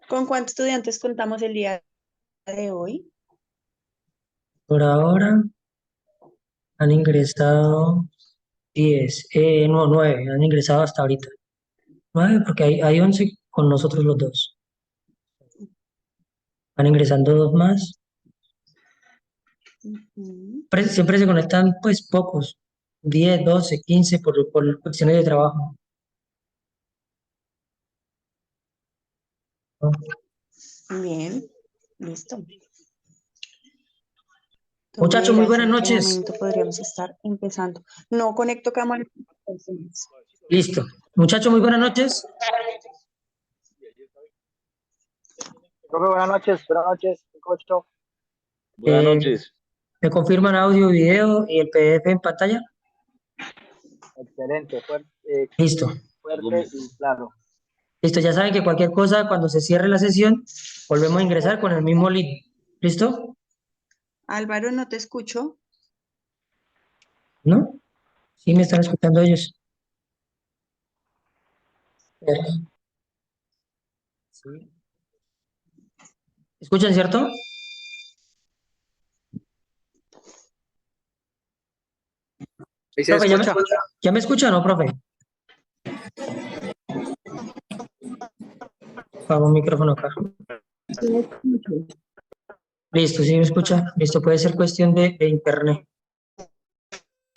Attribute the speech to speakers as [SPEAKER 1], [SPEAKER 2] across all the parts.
[SPEAKER 1] ¿Con cuántos estudiantes contamos el día de hoy?
[SPEAKER 2] Por ahora han ingresado 10, no, 9, han ingresado hasta ahorita. 9 porque hay 11 con nosotros los dos. Van ingresando dos más.
[SPEAKER 1] Ujú.
[SPEAKER 2] Siempre se conectan pues pocos, 10, 12, 15 por cuestiones de trabajo, ¿no?
[SPEAKER 1] Bien, listo.
[SPEAKER 2] Muchachos, muy
[SPEAKER 1] Entonces,
[SPEAKER 2] buenas
[SPEAKER 1] ¿en qué
[SPEAKER 2] noches.
[SPEAKER 1] momento podríamos estar empezando? No conecto cámara. Entonces,
[SPEAKER 2] Listo. Muchachos, muy buenas noches.
[SPEAKER 3] Profe, buenas noches, cocho.
[SPEAKER 4] Buenas
[SPEAKER 2] Eh,
[SPEAKER 4] noches.
[SPEAKER 2] ¿Me confirman audio, video y el PDF en pantalla?
[SPEAKER 3] Excelente,
[SPEAKER 2] Listo.
[SPEAKER 3] fuerte y claro.
[SPEAKER 2] Listo, ya saben que cualquier cosa, cuando se cierre la sesión, volvemos a ingresar con el mismo link. ¿Listo?
[SPEAKER 1] Álvaro, no te escucho.
[SPEAKER 2] ¿No? Sí, me están escuchando ellos. Eh, sí. ¿Escuchan, cierto?
[SPEAKER 5] ¿Y se
[SPEAKER 2] Profe,
[SPEAKER 5] escucha?
[SPEAKER 2] ¿ya me escuchan o no, profe? Apago un micrófono acá. Listo, sí me escucha. Listo, puede ser cuestión de internet.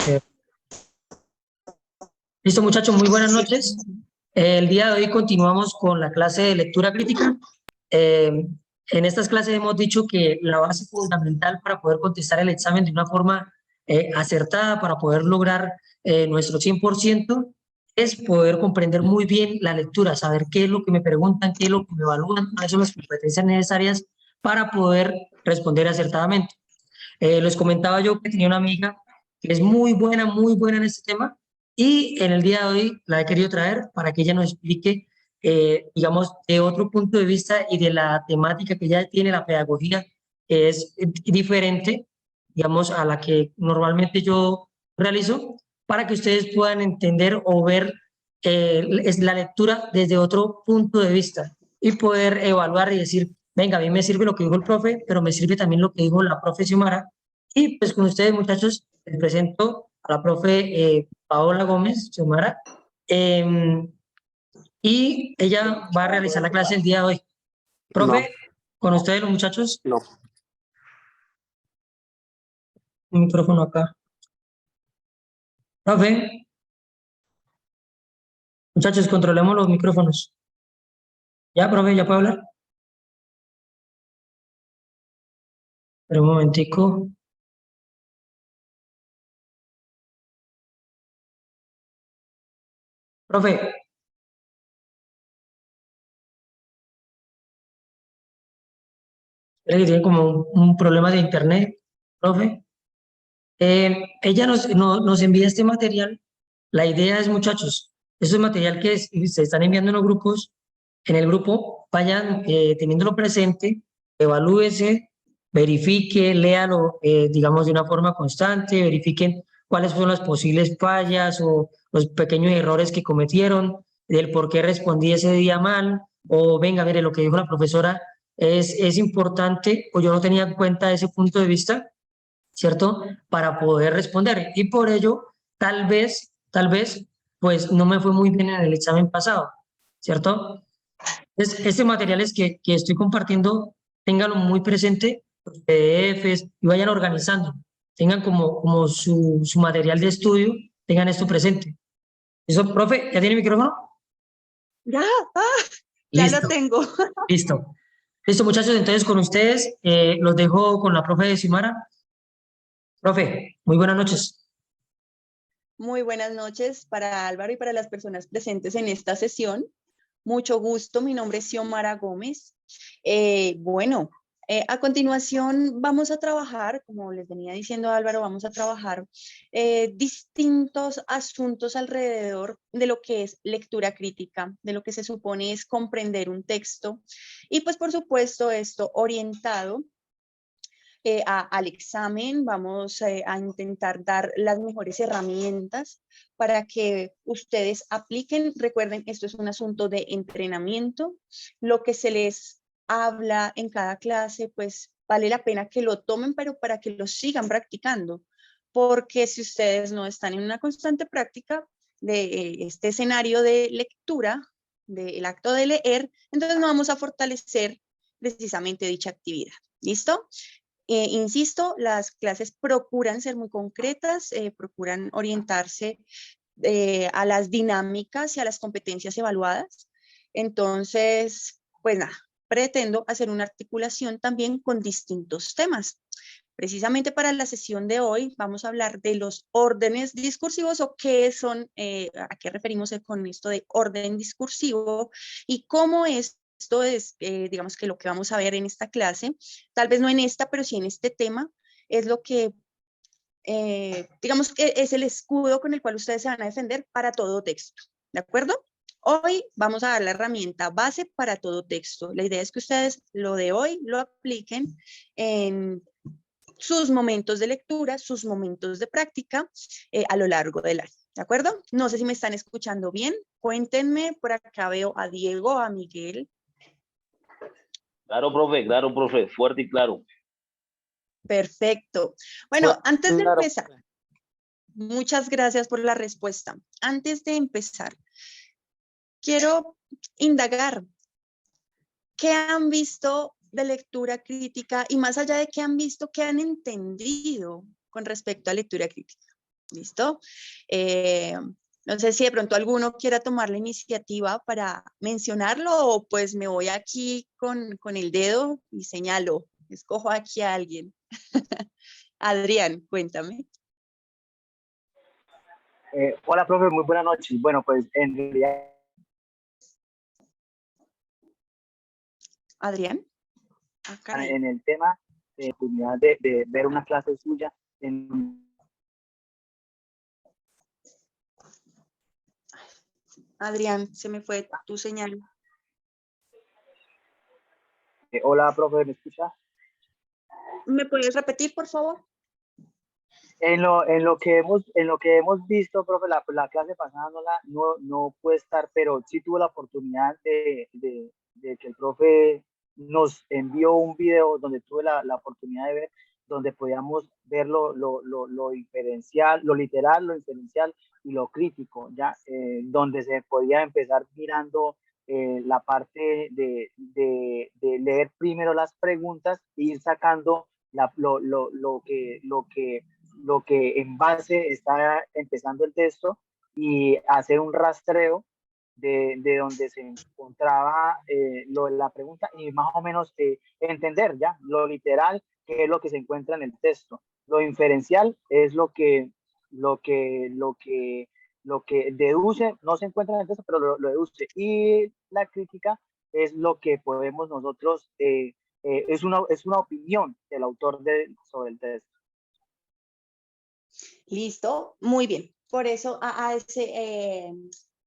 [SPEAKER 2] Eh, Listo, muchachos, muy buenas
[SPEAKER 1] Sí.
[SPEAKER 2] noches. El día de hoy continuamos con la clase de lectura crítica. En estas clases hemos dicho que la base fundamental para poder contestar el examen de una forma acertada, para poder lograr nuestro 100%, es poder comprender muy bien la lectura, saber qué es lo que me preguntan, qué es lo que me evalúan, cuáles son las competencias necesarias para poder responder acertadamente. Les comentaba yo que tenía una amiga que es muy buena en este tema y en el día de hoy la he querido traer para que ella nos explique, digamos, de otro punto de vista y de la temática que ella tiene, la pedagogía, que es diferente, digamos, a la que normalmente yo realizo, para que ustedes puedan entender o ver es la lectura desde otro punto de vista y poder evaluar y decir, venga, a mí me sirve lo que dijo el profe, pero me sirve también lo que dijo la profe Xiomara. Y pues con ustedes, muchachos, les presento a la profe Paola Gómez Xiomara. eh, y ella va a realizar la clase el día de hoy.
[SPEAKER 5] No,
[SPEAKER 2] Profe, con ustedes los muchachos,
[SPEAKER 5] no.
[SPEAKER 2] un micrófono acá. Profe, muchachos, controlemos los micrófonos. Ya, profe, ya puedo hablar. Pero un momentico. Profe, creo que tiene como un problema de internet, profe. Ella nos envía este material. La idea es, muchachos, eso es material que se están enviando en los grupos. En el grupo vayan teniéndolo presente, evalúese, verifique, léalo, digamos, de una forma constante, verifiquen cuáles son las posibles fallas o los pequeños errores que cometieron, del por qué respondí ese día mal, o venga, mire, lo que dijo la profesora es importante, o yo no tenía en cuenta ese punto de vista, ¿cierto? Para poder responder. Y por ello, tal vez, pues no me fue muy bien en el examen pasado, ¿cierto? Entonces, este material es que estoy compartiendo, ténganlo muy presente, los PDFs, y vayan organizando. Tengan como su material de estudio, tengan esto presente. ¿Eso, profe? ¿Ya tiene micrófono?
[SPEAKER 1] Ya, ah, ya lo
[SPEAKER 2] Listo,
[SPEAKER 1] tengo.
[SPEAKER 2] listo. Listo, muchachos, entonces con ustedes los dejo con la profe de Simara. Profe, muy buenas noches.
[SPEAKER 1] Muy buenas noches para Álvaro y para las personas presentes en esta sesión. Mucho gusto, mi nombre es Xiomara Gómez. Bueno, a continuación vamos a trabajar, como les venía diciendo Álvaro, vamos a trabajar distintos asuntos alrededor de lo que es lectura crítica, de lo que se supone es comprender un texto y pues por supuesto esto orientado al examen, vamos a intentar dar las mejores herramientas para que ustedes apliquen. Recuerden, esto es un asunto de entrenamiento. Lo que se les habla en cada clase, pues vale la pena que lo tomen, pero para que lo sigan practicando. Porque si ustedes no están en una constante práctica de este escenario de lectura, del acto de leer, entonces no vamos a fortalecer precisamente dicha actividad. ¿Listo? Insisto, las clases procuran ser muy concretas, procuran orientarse a las dinámicas y a las competencias evaluadas. Entonces, pues nada, pretendo hacer una articulación también con distintos temas. Precisamente para la sesión de hoy vamos a hablar de los órdenes discursivos o qué son, a qué referimos con esto de orden discursivo y cómo esto es, digamos que lo que vamos a ver en esta clase, tal vez no en esta, pero sí en este tema, es lo que, digamos que es el escudo con el cual ustedes se van a defender para todo texto, ¿de acuerdo? Hoy vamos a dar la herramienta base para todo texto. La idea es que ustedes lo de hoy lo apliquen en sus momentos de lectura, sus momentos de práctica a lo largo del año, ¿de acuerdo? No sé si me están escuchando bien, cuéntenme, por acá veo a Diego, a Miguel.
[SPEAKER 4] Claro, profe, fuerte y claro.
[SPEAKER 1] Perfecto. Bueno, antes de
[SPEAKER 3] Claro.
[SPEAKER 1] empezar, muchas gracias por la respuesta. Antes de empezar, quiero indagar, ¿qué han visto de lectura crítica y más allá de qué han visto, qué han entendido con respecto a lectura crítica? ¿Listo? No sé si de pronto alguno quiera tomar la iniciativa para mencionarlo o pues me voy aquí con el dedo y señalo, escojo aquí a alguien. Adrián, cuéntame.
[SPEAKER 3] Hola, profe, muy buenas noches. Bueno, pues en realidad...
[SPEAKER 1] Adrián. Ah, caray.
[SPEAKER 3] En el tema de oportunidad de ver una clase suya en...
[SPEAKER 1] Adrián, se me fue tu señal.
[SPEAKER 3] Hola, profe, ¿me escucha?
[SPEAKER 1] ¿Me puedes repetir, por favor?
[SPEAKER 3] En lo que hemos visto, profe, la clase pasada no puede estar, pero sí tuve la oportunidad de que el profe nos envió un video donde tuve la oportunidad de ver, donde podíamos ver lo inferencial, lo literal, lo inferencial y lo crítico, ya, donde se podía empezar mirando la parte de leer primero las preguntas e ir sacando lo que en base está empezando el texto y hacer un rastreo de donde se encontraba la pregunta y más o menos entender ya lo literal, qué es lo que se encuentra en el texto. Lo inferencial es lo que deduce, no se encuentra en el texto, pero lo deduce. Y la crítica es lo que podemos nosotros, es una opinión del autor sobre el texto.
[SPEAKER 1] Listo, muy bien. Por eso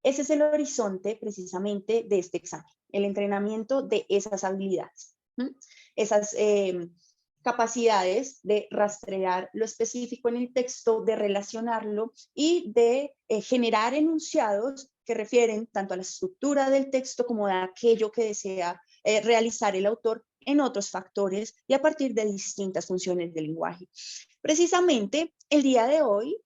[SPEAKER 1] ese es el horizonte precisamente de este examen, el entrenamiento de esas habilidades, esas capacidades de rastrear lo específico en el texto, de relacionarlo y de generar enunciados que refieren tanto a la estructura del texto como a aquello que desea realizar el autor en otros factores y a partir de distintas funciones del lenguaje. Precisamente el día de hoy,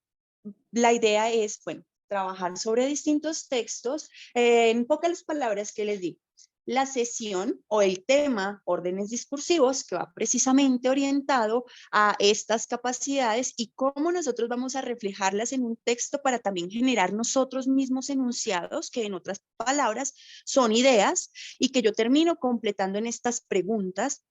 [SPEAKER 1] la idea es, bueno, trabajar sobre distintos textos. En pocas palabras, ¿qué les digo? La sesión o el tema órdenes discursivos que va precisamente orientado a estas capacidades y cómo nosotros vamos a reflejarlas en un texto para también generar nosotros mismos enunciados, que en otras palabras son ideas y que yo termino completando en estas preguntas.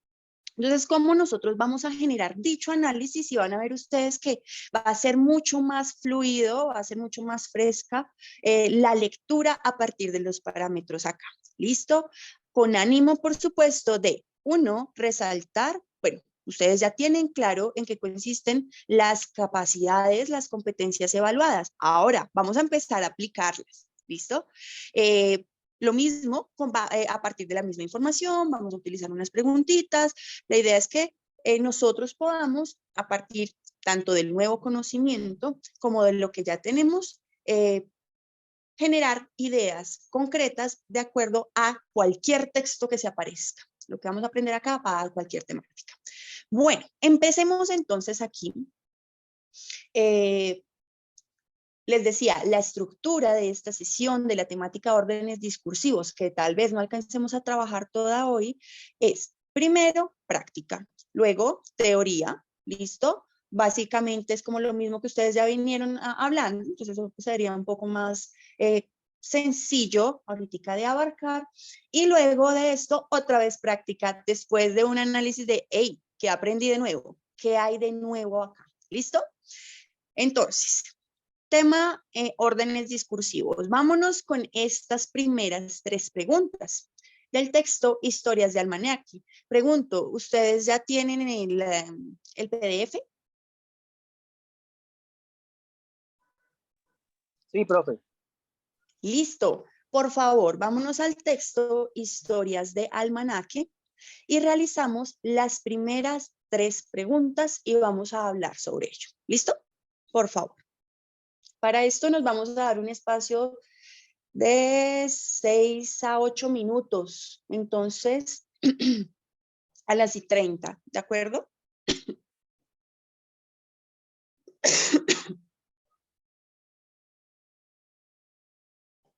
[SPEAKER 1] Entonces, ¿cómo nosotros vamos a generar dicho análisis? Y van a ver ustedes que va a ser mucho más fluido, va a ser mucho más fresca la lectura a partir de los parámetros acá. ¿Listo? Con ánimo, por supuesto, de, uno, resaltar, bueno, ustedes ya tienen claro en qué consisten las capacidades, las competencias evaluadas. Ahora, vamos a empezar a aplicarlas. ¿Listo? Lo mismo, a partir de la misma información, vamos a utilizar unas preguntitas. La idea es que nosotros podamos, a partir tanto del nuevo conocimiento como de lo que ya tenemos, generar ideas concretas de acuerdo a cualquier texto que se aparezca. Lo que vamos a aprender acá va a cualquier temática. Bueno, empecemos entonces aquí. Les decía, la estructura de esta sesión de la temática órdenes discursivos, que tal vez no alcancemos a trabajar toda hoy, es primero práctica, luego teoría, ¿listo? Básicamente es como lo mismo que ustedes ya vinieron hablando, entonces eso sería un poco más sencillo ahorita de abarcar. Y luego de esto, otra vez práctica, después de un análisis de, hey, ¿qué aprendí de nuevo? ¿Qué hay de nuevo acá? ¿Listo? Entonces, tema órdenes discursivos. Vámonos con estas primeras 3 preguntas del texto Historias de Almanaque. Pregunto, ¿ustedes ya tienen el PDF?
[SPEAKER 3] Sí, profe.
[SPEAKER 1] Listo. Por favor, vámonos al texto Historias de Almanaque y realizamos las primeras 3 preguntas y vamos a hablar sobre ello. ¿Listo? Por favor. Para esto nos vamos a dar un espacio de 6 a 8 minutos. Entonces, a las 30, ¿de acuerdo?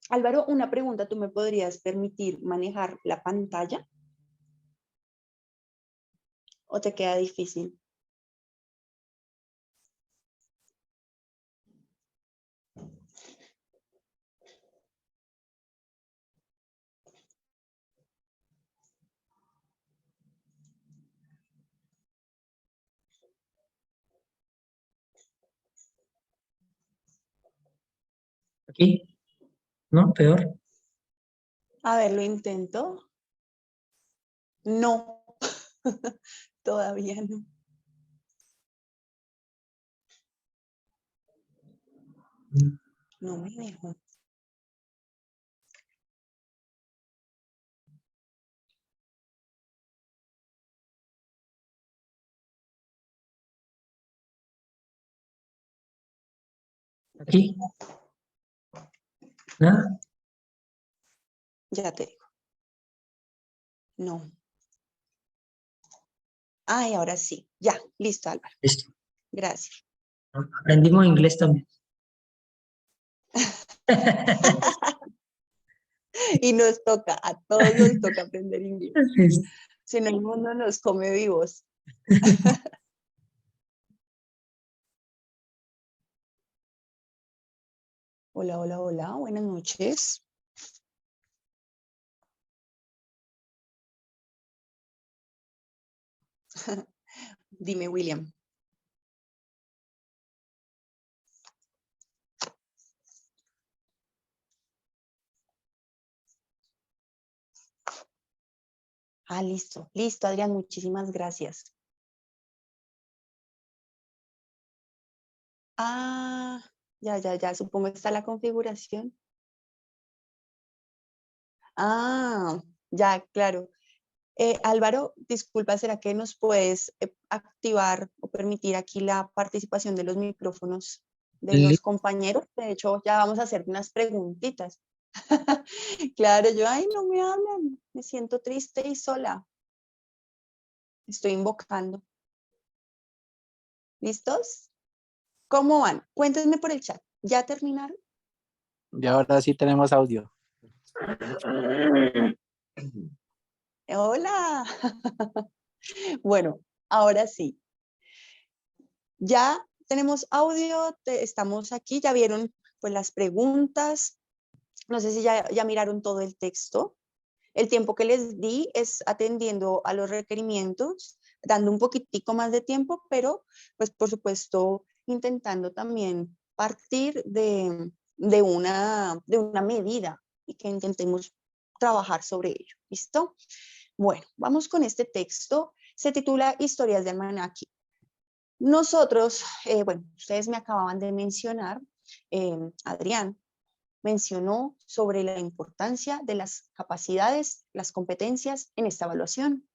[SPEAKER 1] Álvaro, una pregunta, ¿tú me podrías permitir manejar la pantalla? ¿O te queda difícil?
[SPEAKER 2] Aquí, ¿no? Peor.
[SPEAKER 1] A ver, lo intento. No, todavía no. No me dejo.
[SPEAKER 2] Aquí. ¿Nada?
[SPEAKER 1] Ya te digo. No. Ay, ahora sí. Ya, listo, Álvaro.
[SPEAKER 2] Listo.
[SPEAKER 1] Gracias.
[SPEAKER 2] Aprendimos inglés también.
[SPEAKER 1] Y nos toca, a todos nos toca aprender inglés.
[SPEAKER 2] Listo.
[SPEAKER 1] Si no, el mundo nos come vivos. Hola, hola, hola. Buenas noches. Dime, William. Ah, listo. Listo, Adrián. Muchísimas gracias. Ah, ya. Supongo que está la configuración. Ah, ya, claro. Álvaro, disculpa, ¿será que nos puedes activar o permitir aquí la participación de los micrófonos de los compañeros? De hecho, ya vamos a hacer unas preguntitas. Claro, yo, ay, no me hablan, me siento triste y sola. Estoy invocando. ¿Listos? ¿Cómo van? Cuéntenme por el chat. ¿Ya terminaron?
[SPEAKER 5] Y ahora sí tenemos audio.
[SPEAKER 1] Hola. Bueno, ahora sí. Ya tenemos audio, estamos aquí, ya vieron pues las preguntas. No sé si ya miraron todo el texto. El tiempo que les di es atendiendo a los requerimientos, dando un poquitico más de tiempo, pero pues por supuesto intentando también partir de una medida y que intentemos trabajar sobre ello. ¿Listo? Bueno, vamos con este texto. Se titula Historias de Almanaque. Nosotros, bueno, ustedes me acababan de mencionar, Adrián mencionó sobre la importancia de las capacidades, las competencias en esta evaluación.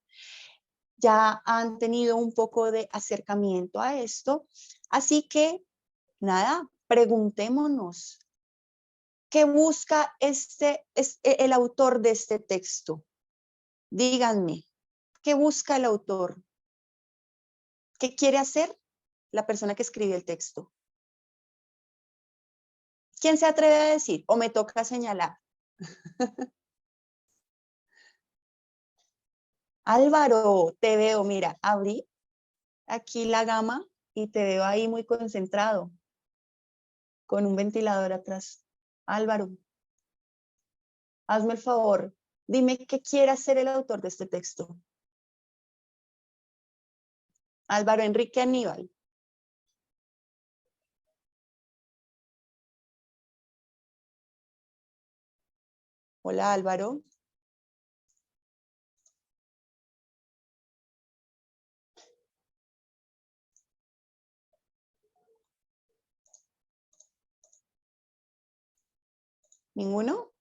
[SPEAKER 1] ya han tenido un poco de acercamiento a esto. Así que, nada, preguntémonos, ¿qué busca el autor de este texto? Díganme, ¿qué busca el autor? ¿Qué quiere hacer la persona que escribe el texto? ¿Quién se atreve a decir? ¿O me toca señalar? Álvaro, te veo, mira, abrí aquí la gama y te veo ahí muy concentrado, con un ventilador atrás. Álvaro, hazme el favor, dime qué quiere hacer el autor de este texto. Álvaro Enrique Aníbal. Hola, Álvaro. ¿Ninguno?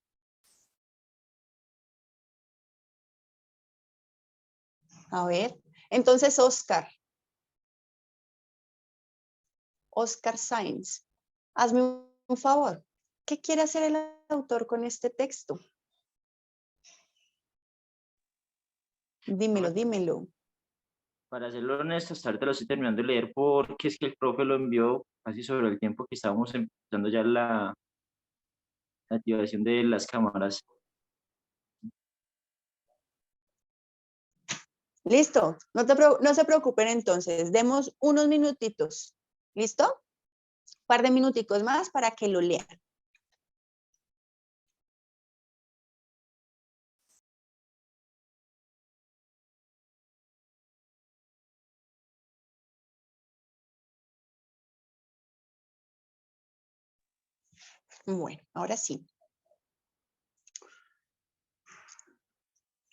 [SPEAKER 1] A ver, entonces Oscar Sainz, hazme un favor. ¿Qué quiere hacer el autor con este texto? Dímelo, dímelo.
[SPEAKER 6] Para serlo honesto, hasta ahorita lo estoy terminando de leer porque es que el profe lo envió casi sobre el tiempo que estábamos empezando ya la activación de las cámaras.
[SPEAKER 1] Listo, no se preocupen entonces, demos unos minutitos. ¿Listo? Un par de minuticos más para que lo lean. Bueno, ahora sí.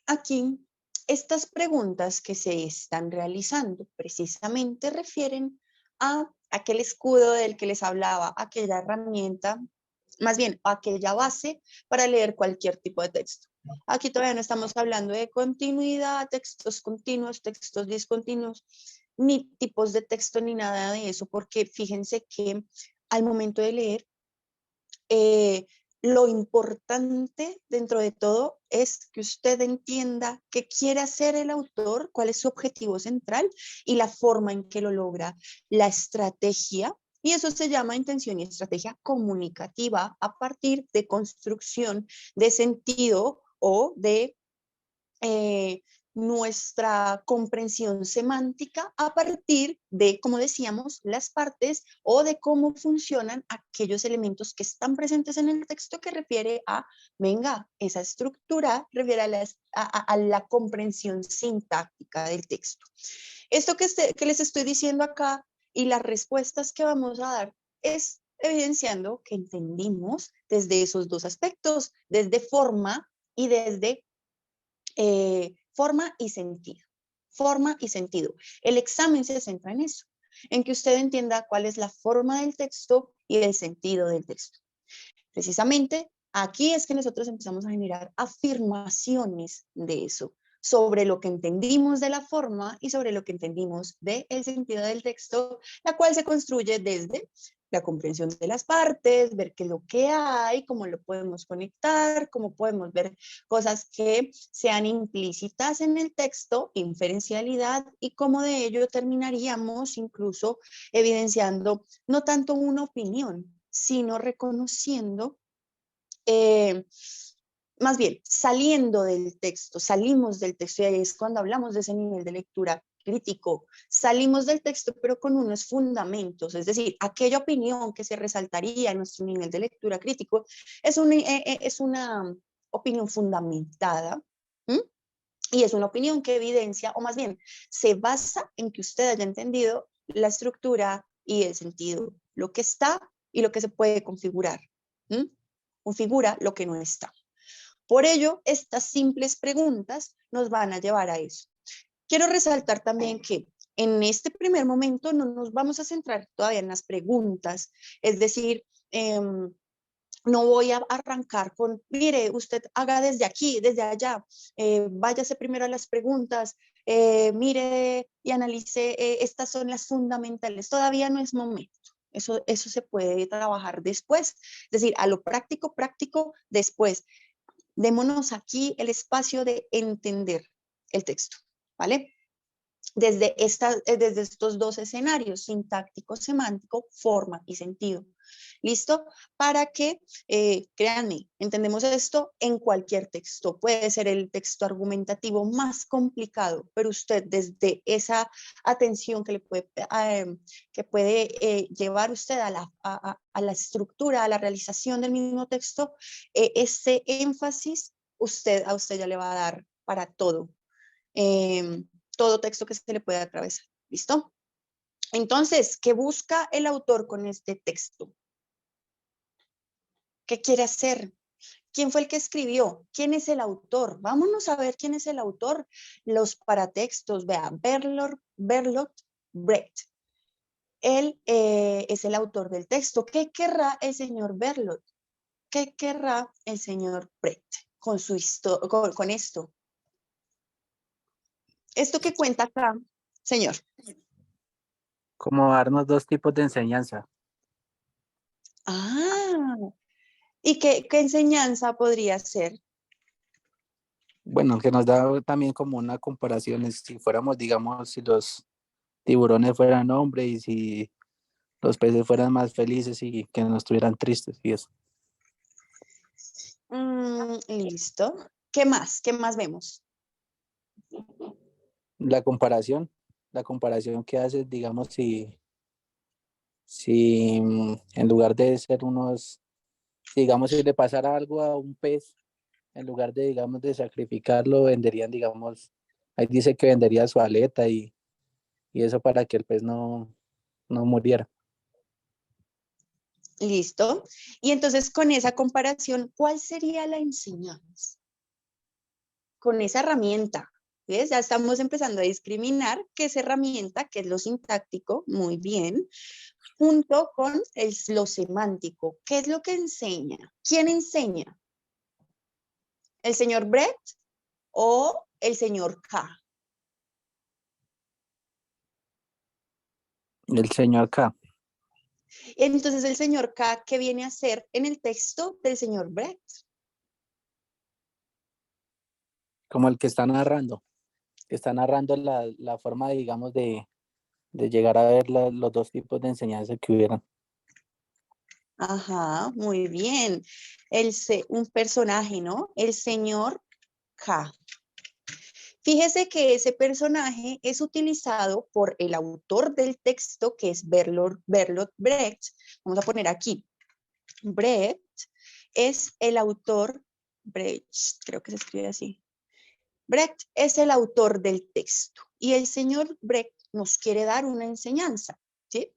[SPEAKER 1] Aquí, estas preguntas que se están realizando precisamente refieren a aquel escudo del que les hablaba, aquella herramienta, más bien aquella base para leer cualquier tipo de texto. Aquí todavía no estamos hablando de continuidad, textos continuos, textos discontinuos, ni tipos de texto, ni nada de eso, porque fíjense que al momento de leer, lo importante dentro de todo es que usted entienda qué quiere hacer el autor, cuál es su objetivo central y la forma en que lo logra, la estrategia, y eso se llama intención y estrategia comunicativa a partir de construcción de sentido o de nuestra comprensión semántica a partir de, como decíamos, las partes o de cómo funcionan aquellos elementos que están presentes en el texto que refiere a, venga, esa estructura refiere a la comprensión sintáctica del texto. Esto que les estoy diciendo acá y las respuestas que vamos a dar es evidenciando que entendimos desde esos dos aspectos, desde forma y desde forma y sentido. Forma y sentido. El examen se centra en eso, en que usted entienda cuál es la forma del texto y el sentido del texto. Precisamente aquí es que nosotros empezamos a generar afirmaciones de eso, sobre lo que entendimos de la forma y sobre lo que entendimos del sentido del texto, la cual se construye desde la comprensión de las partes, ver qué es lo que hay, cómo lo podemos conectar, cómo podemos ver cosas que sean implícitas en el texto, inferencialidad, y cómo de ello terminaríamos incluso evidenciando no tanto una opinión, sino reconociendo, más bien saliendo del texto, salimos del texto, y ahí es cuando hablamos de ese nivel de lectura crítico, salimos del texto pero con unos fundamentos, es decir, aquella opinión que se resaltaría en nuestro nivel de lectura crítico es una opinión fundamentada, ¿m? Y es una opinión que evidencia, o más bien, se basa en que usted haya entendido la estructura y el sentido, lo que está y lo que se puede configurar. ¿M? Configura lo que no está. Por ello, estas simples preguntas nos van a llevar a eso. Quiero resaltar también que en este primer momento no nos vamos a centrar todavía en las preguntas, es decir, No voy a arrancar con, mire, usted haga desde aquí, desde allá, váyase primero a las preguntas, mire y analice, estas son las fundamentales. Todavía no es momento. Eso se puede trabajar después. Es decir, a lo práctico, después. Démonos aquí el espacio de entender el texto, ¿vale? Desde estos dos escenarios, sintáctico, semántico, forma y sentido. ¿Listo? Para que, créanme, entendemos esto en cualquier texto. Puede ser el texto argumentativo más complicado, pero usted desde esa atención que puede llevar usted a la estructura, a la realización del mismo texto, ese énfasis a usted ya le va a dar para todo. Todo texto que se le pueda atravesar. ¿Listo? Entonces, ¿qué busca el autor con este texto? ¿Qué quiere hacer? ¿Quién fue el que escribió? ¿Quién es el autor? Vámonos a ver quién es el autor. Los paratextos, vea, Bertolt Brecht. Él es el autor del texto. ¿Qué querrá el señor Bertolt? ¿Qué querrá el señor Brecht con esto? Esto que cuenta acá, señor.
[SPEAKER 5] Como darnos dos tipos de enseñanza.
[SPEAKER 1] Ah, ¿y qué enseñanza podría ser?
[SPEAKER 5] Bueno, que nos da también como una comparación, si fuéramos, digamos, si los tiburones fueran hombres y si los peces fueran más felices y que no estuvieran tristes y eso.
[SPEAKER 1] Listo. ¿Qué más? ¿Qué más vemos?
[SPEAKER 5] La comparación que haces, digamos, si en lugar de ser digamos, si le pasara algo a un pez, en lugar de, digamos, de sacrificarlo, venderían, digamos, ahí dice que vendería su aleta y eso para que el pez no muriera.
[SPEAKER 1] Listo. Y entonces con esa comparación, ¿cuál sería la enseñanza? Con esa herramienta. ¿Ves? Ya estamos empezando a discriminar qué es herramienta, qué es lo sintáctico, muy bien, junto con lo semántico. ¿Qué es lo que enseña? ¿Quién enseña? ¿El señor Brecht o el señor K?
[SPEAKER 5] El señor K.
[SPEAKER 1] Entonces, el señor K, ¿qué viene a hacer en el texto del señor Brecht?
[SPEAKER 5] Como el que está narrando la forma, digamos, de llegar a ver los dos tipos de enseñanza que hubieran.
[SPEAKER 1] Ajá, muy bien. Un personaje, ¿no? El señor K. Fíjese que ese personaje es utilizado por el autor del texto, que es Bertolt Brecht. Vamos a poner aquí. Brecht es el autor, Brecht, creo que se escribe así. Brecht es el autor del texto y el señor Brecht nos quiere dar una enseñanza, ¿sí?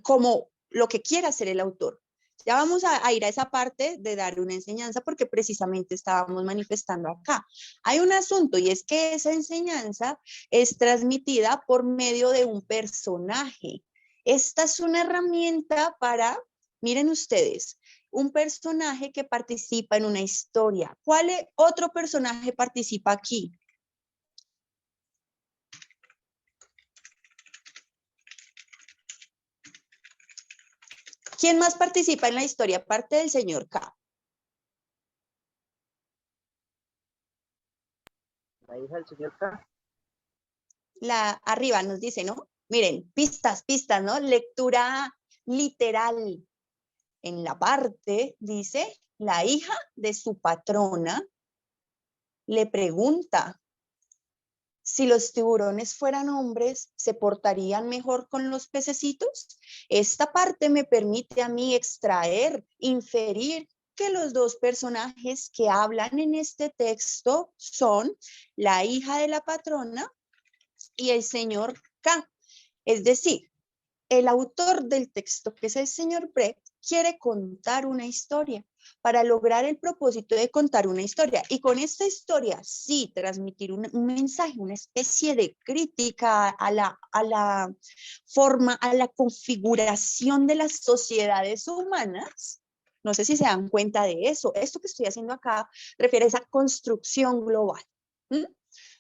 [SPEAKER 1] Como lo que quiera hacer el autor. Ya vamos a ir a esa parte de dar una enseñanza porque precisamente estábamos manifestando acá. Hay un asunto y es que esa enseñanza es transmitida por medio de un personaje. Esta es una herramienta para, miren ustedes, un personaje que participa en una historia. ¿Cuál otro personaje participa aquí? ¿Quién más participa en la historia aparte del señor K?
[SPEAKER 3] La hija del señor K.
[SPEAKER 1] Arriba nos dice, ¿no? Miren, pistas, ¿no? Lectura literal. En la parte dice, la hija de su patrona le pregunta, si los tiburones fueran hombres, ¿se portarían mejor con los pececitos? Esta parte me permite a mí inferir que los dos personajes que hablan en este texto son la hija de la patrona y el señor K. Es decir, el autor del texto, que es el señor Brecht, quiere contar una historia para lograr el propósito de contar una historia. Y con esta historia, sí, transmitir un mensaje, una especie de crítica a la forma, a la configuración de las sociedades humanas, No sé si se dan cuenta de eso. Esto que estoy haciendo acá refiere a esa construcción global. ¿Mm?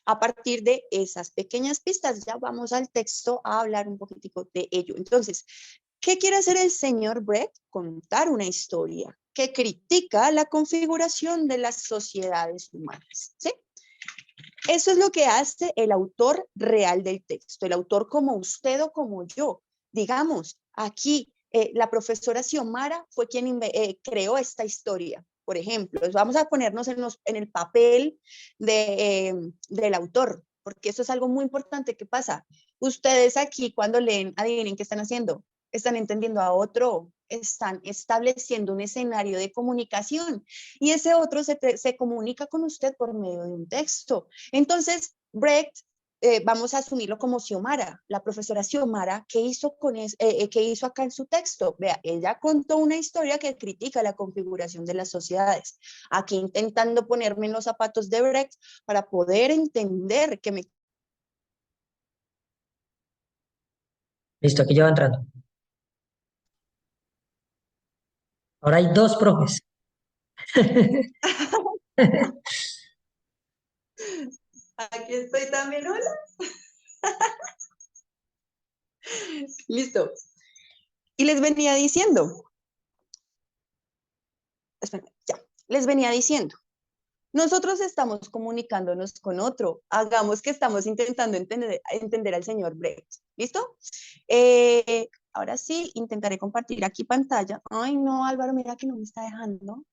[SPEAKER 1] A partir de esas pequeñas pistas ya vamos al texto a hablar un poquitico de ello. Entonces, ¿qué quiere hacer el señor Brecht? Contar una historia que critica la configuración de las sociedades humanas, ¿sí? Eso es lo que hace el autor real del texto, el autor como usted o como yo. Digamos, aquí la profesora Xiomara fue quien creó esta historia. Por ejemplo, vamos a ponernos en el papel del autor, porque eso es algo muy importante. ¿Qué pasa? Ustedes aquí cuando leen, adivinen qué están haciendo. Están entendiendo a otro, están estableciendo un escenario de comunicación y ese otro se comunica con usted por medio de un texto. Entonces, Brecht, vamos a asumirlo como Xiomara, la profesora Xiomara, ¿qué hizo, qué hizo acá en su texto? Vea, ella contó una historia que critica la configuración de las sociedades. Aquí intentando ponerme en los zapatos de Brecht para poder entender que me...
[SPEAKER 2] Listo, aquí ya va entrando. Ahora hay dos profes.
[SPEAKER 1] Aquí estoy también, hola. Listo. Y les venía diciendo, espera, ya, les venía diciendo, nosotros estamos comunicándonos con otro, hagamos que estamos intentando entender al señor Brecht, ¿listo? Ahora sí, intentaré compartir aquí pantalla. Ay, no, Álvaro, mira que no me está dejando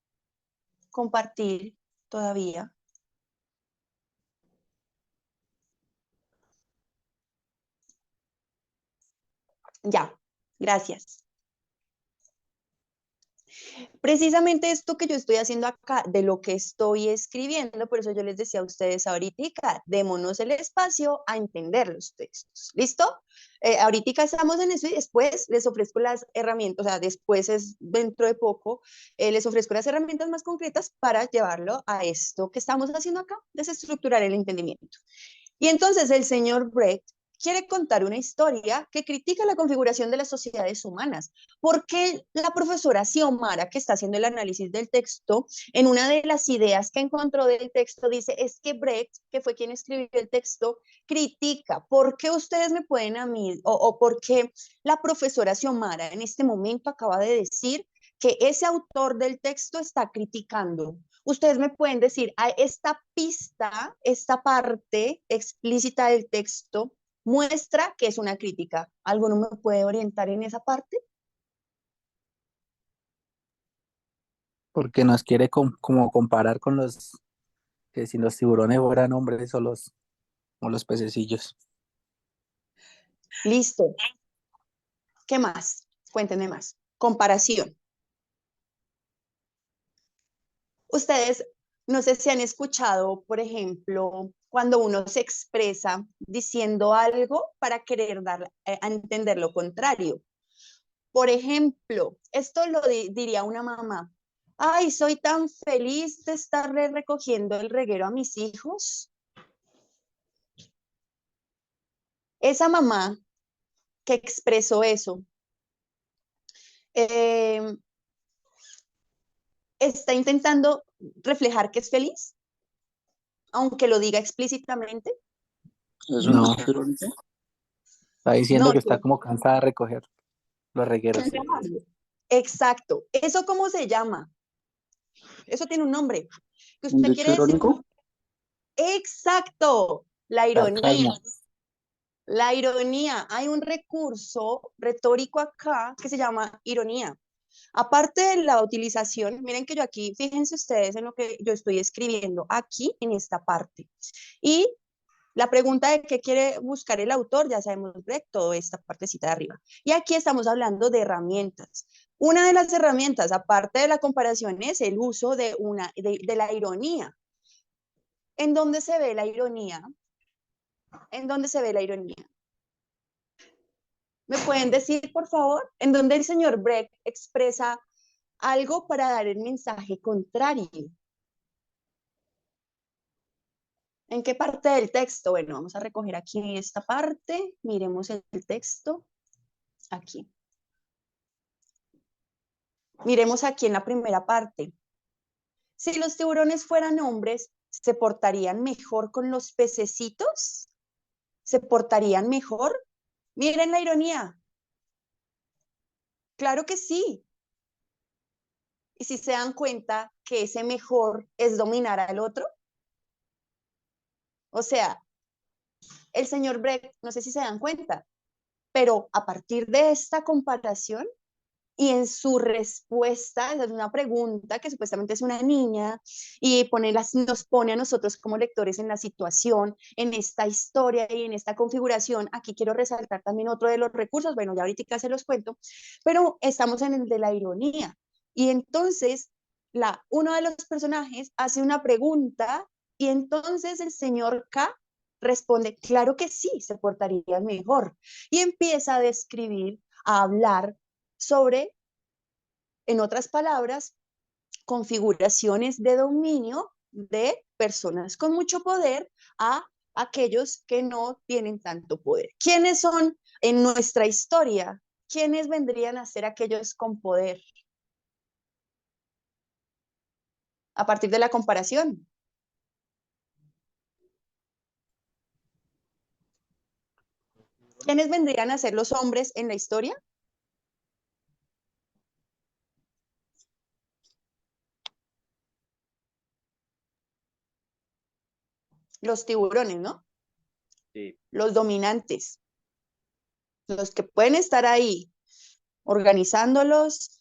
[SPEAKER 1] compartir todavía. Ya, gracias. Precisamente esto que yo estoy haciendo acá, de lo que estoy escribiendo, por eso yo les decía a ustedes ahorita, démonos el espacio a entender los textos, ¿listo? Ahorita estamos en eso y después les ofrezco las herramientas, o sea, después es dentro de poco, les ofrezco las herramientas más concretas para llevarlo a esto que estamos haciendo acá, desestructurar el entendimiento. Y entonces el señor Brecht quiere contar una historia que critica la configuración de las sociedades humanas. Porque la profesora Xiomara, que está haciendo el análisis del texto, en una de las ideas que encontró del texto, dice, es que Brecht, que fue quien escribió el texto, critica. ¿Por qué ustedes me pueden a mí, o por qué la profesora Xiomara en este momento acaba de decir que ese autor del texto está criticando? Ustedes me pueden decir, esta pista, esta parte explícita del texto, muestra que es una crítica. ¿Alguno me puede orientar en esa parte?
[SPEAKER 5] Porque nos quiere como comparar con los, que si los tiburones fueran hombres o los pececillos.
[SPEAKER 1] Listo. ¿Qué más? Cuéntenme más. Comparación. Ustedes, no sé si han escuchado, por ejemplo, cuando uno se expresa diciendo algo para querer dar a entender lo contrario. Por ejemplo, esto lo diría una mamá. Ay, soy tan feliz de estarle recogiendo el reguero a mis hijos. Esa mamá que expresó eso, eh, está intentando reflejar que es feliz, aunque lo diga explícitamente.
[SPEAKER 3] ¿Es un
[SPEAKER 5] No,
[SPEAKER 3] irónico?
[SPEAKER 5] está diciendo
[SPEAKER 1] No,
[SPEAKER 5] que está como cansada de recoger los regueros.
[SPEAKER 1] exacto. ¿Eso cómo se llama? Eso tiene un nombre. Que
[SPEAKER 3] ¿Un
[SPEAKER 1] usted
[SPEAKER 3] dicho
[SPEAKER 1] quiere decir,
[SPEAKER 3] irónico?
[SPEAKER 1] exacto, la ironía.
[SPEAKER 5] Sarcasmo.
[SPEAKER 1] La ironía. Hay un recurso retórico acá que se llama ironía. Aparte de la utilización, miren que yo aquí, fíjense ustedes en lo que yo estoy escribiendo aquí en esta parte. Y la pregunta de qué quiere buscar el autor, ya sabemos de toda esta partecita de arriba. Y aquí estamos hablando de herramientas. Una de las herramientas, aparte de la comparación, es el uso de la ironía. ¿En dónde se ve la ironía? ¿En dónde se ve la ironía? ¿Me pueden decir, por favor, en dónde el señor Brecht expresa algo para dar el mensaje contrario? ¿En qué parte del texto? Bueno, vamos a recoger aquí esta parte. Miremos el texto. Aquí. Miremos aquí en la primera parte. Si los tiburones fueran hombres, ¿se portarían mejor con los pececitos? ¿Se portarían mejor? Miren la ironía. Claro que sí. Y si se dan cuenta que ese mejor es dominar al otro. O sea, el señor Brecht, no sé si se dan cuenta, pero a partir de esta comparación y en su respuesta, esa es una pregunta que supuestamente es una niña y nos pone a nosotros como lectores en la situación, en esta historia y en esta configuración. Aquí quiero resaltar también otro de los recursos, bueno, ya ahorita se los cuento, pero estamos en el de la ironía. Y entonces, uno de los personajes hace una pregunta y entonces el señor K responde, claro que sí, se portaría mejor. Y empieza a describir, a hablar sobre, en otras palabras, configuraciones de dominio de personas con mucho poder a aquellos que no tienen tanto poder. ¿Quiénes son en nuestra historia? ¿Quiénes vendrían a ser aquellos con poder? A partir de la comparación. ¿Quiénes vendrían a ser los hombres en la historia? Los tiburones, ¿no?
[SPEAKER 6] Sí.
[SPEAKER 1] Los dominantes, los que pueden estar ahí organizándolos,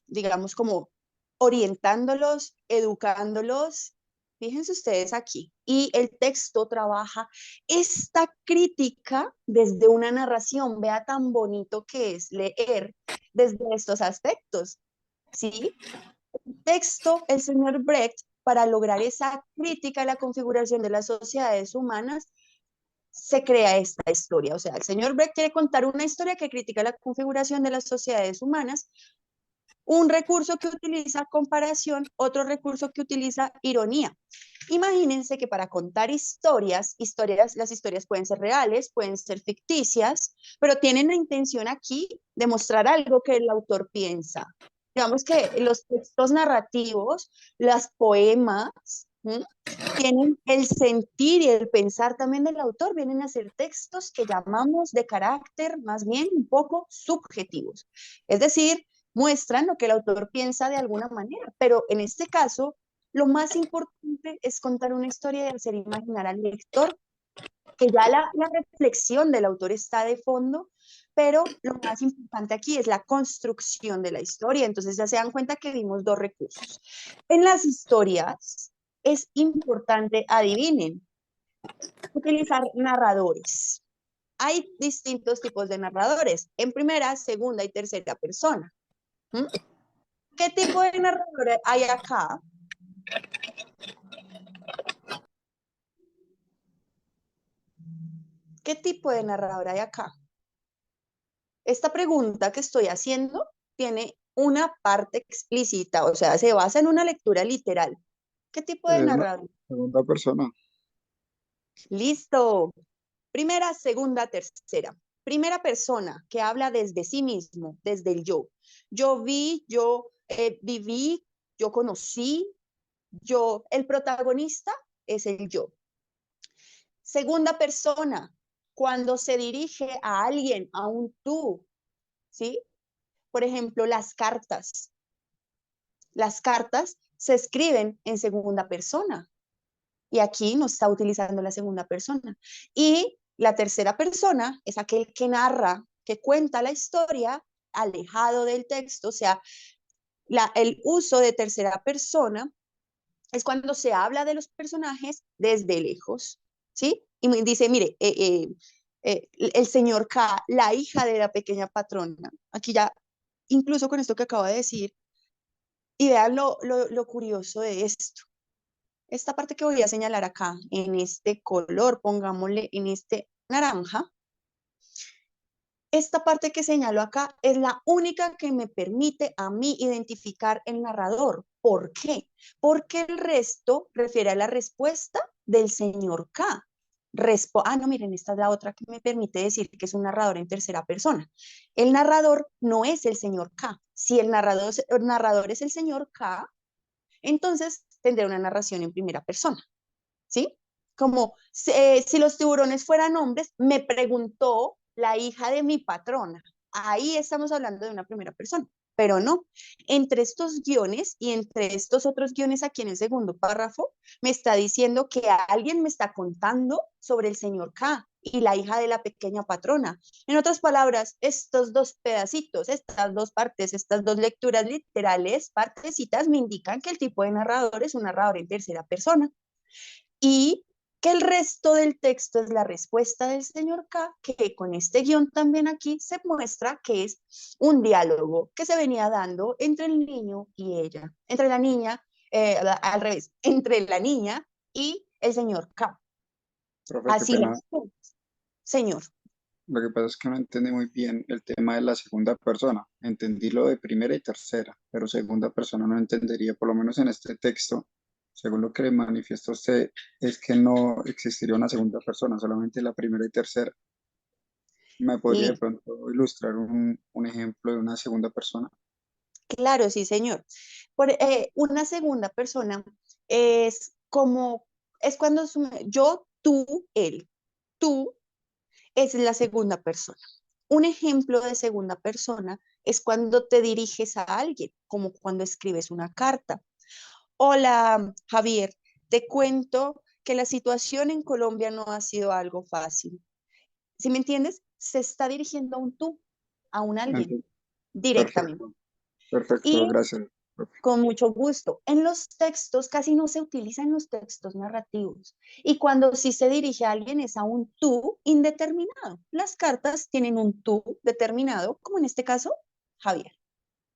[SPEAKER 1] digamos como orientándolos, educándolos. Fíjense ustedes aquí. Y el texto trabaja esta crítica desde una narración. Vea tan bonito que es leer desde estos aspectos. ¿Sí? El texto, el señor Brecht, para lograr esa crítica a la configuración de las sociedades humanas, se crea esta historia. O sea, el señor Brecht quiere contar una historia que critica la configuración de las sociedades humanas, un recurso que utiliza comparación, otro recurso que utiliza ironía. Imagínense que para contar historias, las historias pueden ser reales, pueden ser ficticias, pero tienen la intención aquí de mostrar algo que el autor piensa. Digamos que los textos narrativos, los poemas, tienen el sentir y el pensar también del autor, vienen a ser textos que llamamos de carácter más bien un poco subjetivos. Es decir, muestran lo que el autor piensa de alguna manera, pero en este caso, lo más importante es contar una historia y hacer imaginar al lector que ya la reflexión del autor está de fondo, pero lo más importante aquí es la construcción de la historia. Entonces ya se dan cuenta que vimos dos recursos. En las historias es importante, adivinen, utilizar narradores. Hay distintos tipos de narradores, en primera, segunda y tercera persona. ¿Mm? ¿Qué tipo de narrador hay acá? ¿Qué tipo de narrador hay acá? Esta pregunta que estoy haciendo tiene una parte explícita, o sea, se basa en una lectura literal. ¿Qué tipo de narrador?
[SPEAKER 7] Segunda persona.
[SPEAKER 1] Listo. Primera, segunda, tercera. Primera persona que habla desde sí mismo, desde el yo. Yo vi, yo viví, yo conocí, yo. El protagonista es el yo. Segunda persona, cuando se dirige a alguien, a un tú, ¿sí? Por ejemplo, las cartas. Las cartas se escriben en segunda persona y aquí no está utilizando la segunda persona. Y la tercera persona es aquel que narra, que cuenta la historia alejado del texto, o sea, el uso de tercera persona es cuando se habla de los personajes desde lejos, ¿sí? Y dice, mire, el señor K, la hija de la pequeña patrona, aquí ya, incluso con esto que acabo de decir, y vean lo curioso de esto. Esta parte que voy a señalar acá, en este color, pongámosle en este naranja, esta parte que señalo acá es la única que me permite a mí identificar el narrador. ¿Por qué? Porque el resto refiere a la respuesta del señor K. no, miren, esta es la otra que me permite decir que es un narrador en tercera persona. El narrador no es el señor K. Si el narrador es el señor K, entonces tendré una narración en primera persona, ¿sí? Como si los tiburones fueran hombres, me preguntó la hija de mi patrona. Ahí estamos hablando de una primera persona, pero no. Entre estos guiones y entre estos otros guiones aquí en el segundo párrafo, me está diciendo que alguien me está contando sobre el señor K y la hija de la pequeña patrona. En otras palabras, estos dos pedacitos, estas dos partes, estas dos lecturas literales, partecitas, me indican que el tipo de narrador es un narrador en tercera persona y que el resto del texto es la respuesta del señor K, que con este guión también aquí se muestra que es un diálogo que se venía dando entre el niño y ella, entre la niña, al revés, entre la niña y el señor K.
[SPEAKER 7] Profe, qué
[SPEAKER 1] Así
[SPEAKER 7] pena.
[SPEAKER 1] las cosas. Señor.
[SPEAKER 7] Lo que pasa es que no entendí muy bien el tema de la segunda persona. Entendí lo de primera y tercera, pero segunda persona no entendería, por lo menos en este texto, según lo que le manifiesta usted, es que no existiría una segunda persona, solamente la primera y tercera. ¿Me podría de
[SPEAKER 1] Y
[SPEAKER 7] pronto ilustrar un ejemplo de una segunda persona?
[SPEAKER 1] claro, sí, señor. Una segunda persona es como, es cuando yo, tú, él. Tú es la segunda persona. Un ejemplo de segunda persona es cuando te diriges a alguien, como cuando escribes una carta. Hola, Javier, te cuento que la situación en Colombia no ha sido algo fácil. ¿Sí me entiendes? Se está dirigiendo a un tú, a un alguien,
[SPEAKER 7] Enti-
[SPEAKER 1] directamente.
[SPEAKER 7] Perfecto, perfecto,
[SPEAKER 1] Y
[SPEAKER 7] gracias, profe.
[SPEAKER 1] con mucho gusto. En los textos casi no se utilizan los textos narrativos. Y cuando sí se dirige a alguien es a un tú indeterminado. Las cartas tienen un tú determinado, como en este caso, Javier.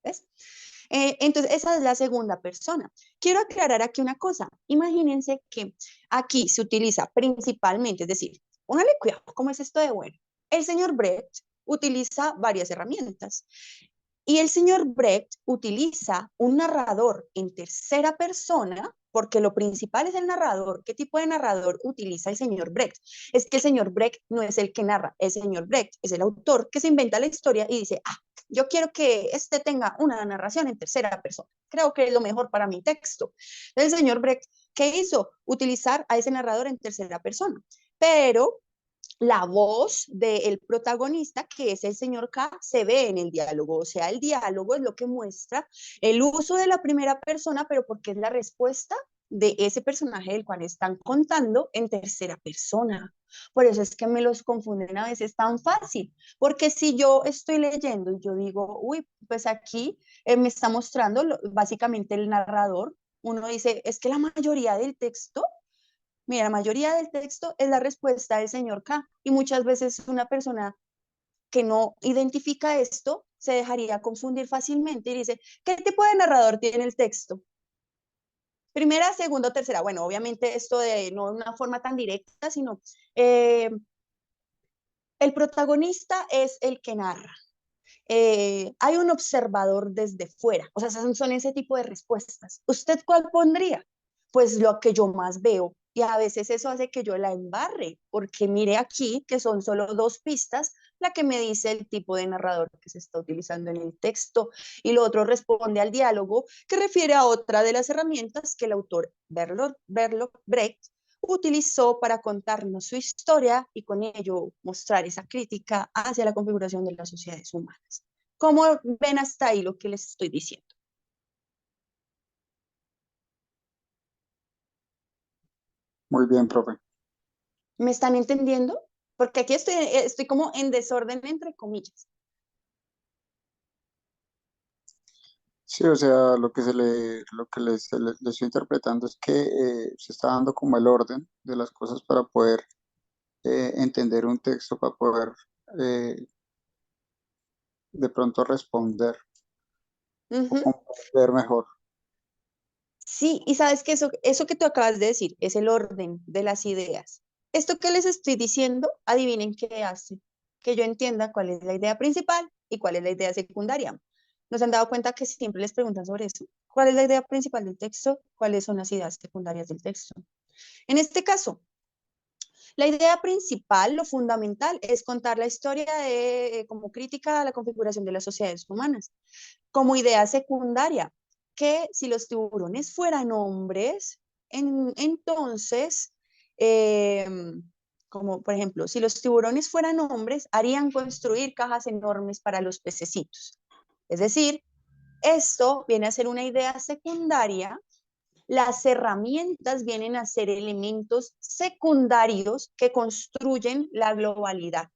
[SPEAKER 1] ¿Ves? Entonces, esa es la segunda persona. Quiero aclarar aquí una cosa. Imagínense que aquí se utiliza principalmente, es decir, póngale cuidado, ¿cómo es esto de bueno? El señor Brecht utiliza varias herramientas. Y el señor Brecht utiliza un narrador en tercera persona, porque lo principal es el narrador. ¿Qué tipo de narrador utiliza el señor Brecht? Es que el señor Brecht no es el que narra, el señor Brecht es el autor que se inventa la historia y dice, yo quiero que este tenga una narración en tercera persona. Creo que es lo mejor para mi texto. El señor Brecht, ¿qué hizo? Utilizar a ese narrador en tercera persona. Pero la voz del protagonista, que es el señor K, se ve en el diálogo. O sea, el diálogo es lo que muestra el uso de la primera persona, pero porque es la respuesta de ese personaje del cual están contando en tercera persona. Por eso es que me los confunden a veces tan fácil, porque si yo estoy leyendo y yo digo, uy, pues aquí me está mostrando básicamente el narrador, uno dice, es que la mayoría del texto, mira, la mayoría del texto es la respuesta del señor K y muchas veces una persona que no identifica esto se dejaría confundir fácilmente y dice, ¿qué tipo de narrador tiene el texto? Primera, segunda, tercera. Bueno, obviamente esto de no de una forma tan directa, sino el protagonista es el que narra. Hay un observador desde fuera, o sea, son ese tipo de respuestas. ¿Usted cuál pondría? Pues lo que yo más veo, y a veces eso hace que yo la embarre, porque mire aquí que son solo dos pistas, la que me dice el tipo de narrador que se está utilizando en el texto, y lo otro responde al diálogo, que refiere a otra de las herramientas que el autor Bertolt Brecht utilizó para contarnos su historia y con ello mostrar esa crítica hacia la configuración de las sociedades humanas. ¿Cómo ven hasta ahí lo que les estoy diciendo?
[SPEAKER 7] Muy bien, profe.
[SPEAKER 1] ¿Me están entendiendo? Porque aquí estoy como en desorden entre comillas.
[SPEAKER 7] Sí, o sea, lo que le estoy interpretando es que se está dando como el orden de las cosas para poder entender un texto, para poder eh, de pronto responder
[SPEAKER 1] Uh
[SPEAKER 7] o
[SPEAKER 1] -huh.
[SPEAKER 7] comprender mejor.
[SPEAKER 1] Sí, y sabes que eso que tú acabas de decir es el orden de las ideas. Esto que les estoy diciendo, adivinen qué hace, que yo entienda cuál es la idea principal y cuál es la idea secundaria. ¿Nos han dado cuenta que siempre les preguntan sobre eso? ¿Cuál es la idea principal del texto? ¿Cuáles son las ideas secundarias del texto? En este caso, La idea principal, lo fundamental, es contar la historia como crítica a la configuración de las sociedades humanas. Como idea secundaria, que si los tiburones fueran hombres, entonces, como por ejemplo, si los tiburones fueran hombres, harían construir cajas enormes para los pececitos. Es decir, esto viene a ser una idea secundaria. Las herramientas vienen a ser elementos secundarios que construyen la globalidad.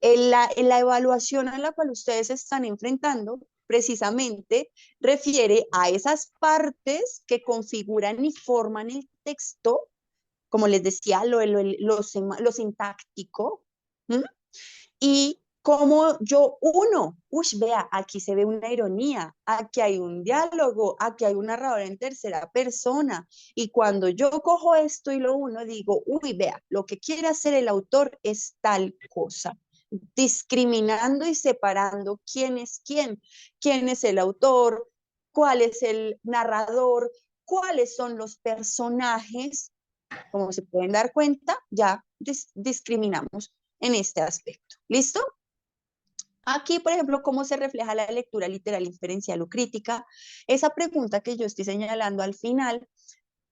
[SPEAKER 1] En la evaluación a la cual ustedes se están enfrentando, precisamente refiere a esas partes que configuran y forman el texto, como les decía, lo sintáctico, ¿m? Y como yo uno, vea, aquí se ve una ironía, aquí hay un diálogo, aquí hay un narrador en tercera persona, y cuando yo cojo esto y lo uno, digo, uy, vea, lo que quiere hacer el autor es tal cosa, discriminando y separando quién es el autor, cuál es el narrador, cuáles son los personajes. Como se pueden dar cuenta, ya discriminamos en este aspecto. ¿Listo? Aquí, por ejemplo, ¿cómo se refleja la lectura literal, inferencial o crítica? Esa pregunta que yo estoy señalando al final,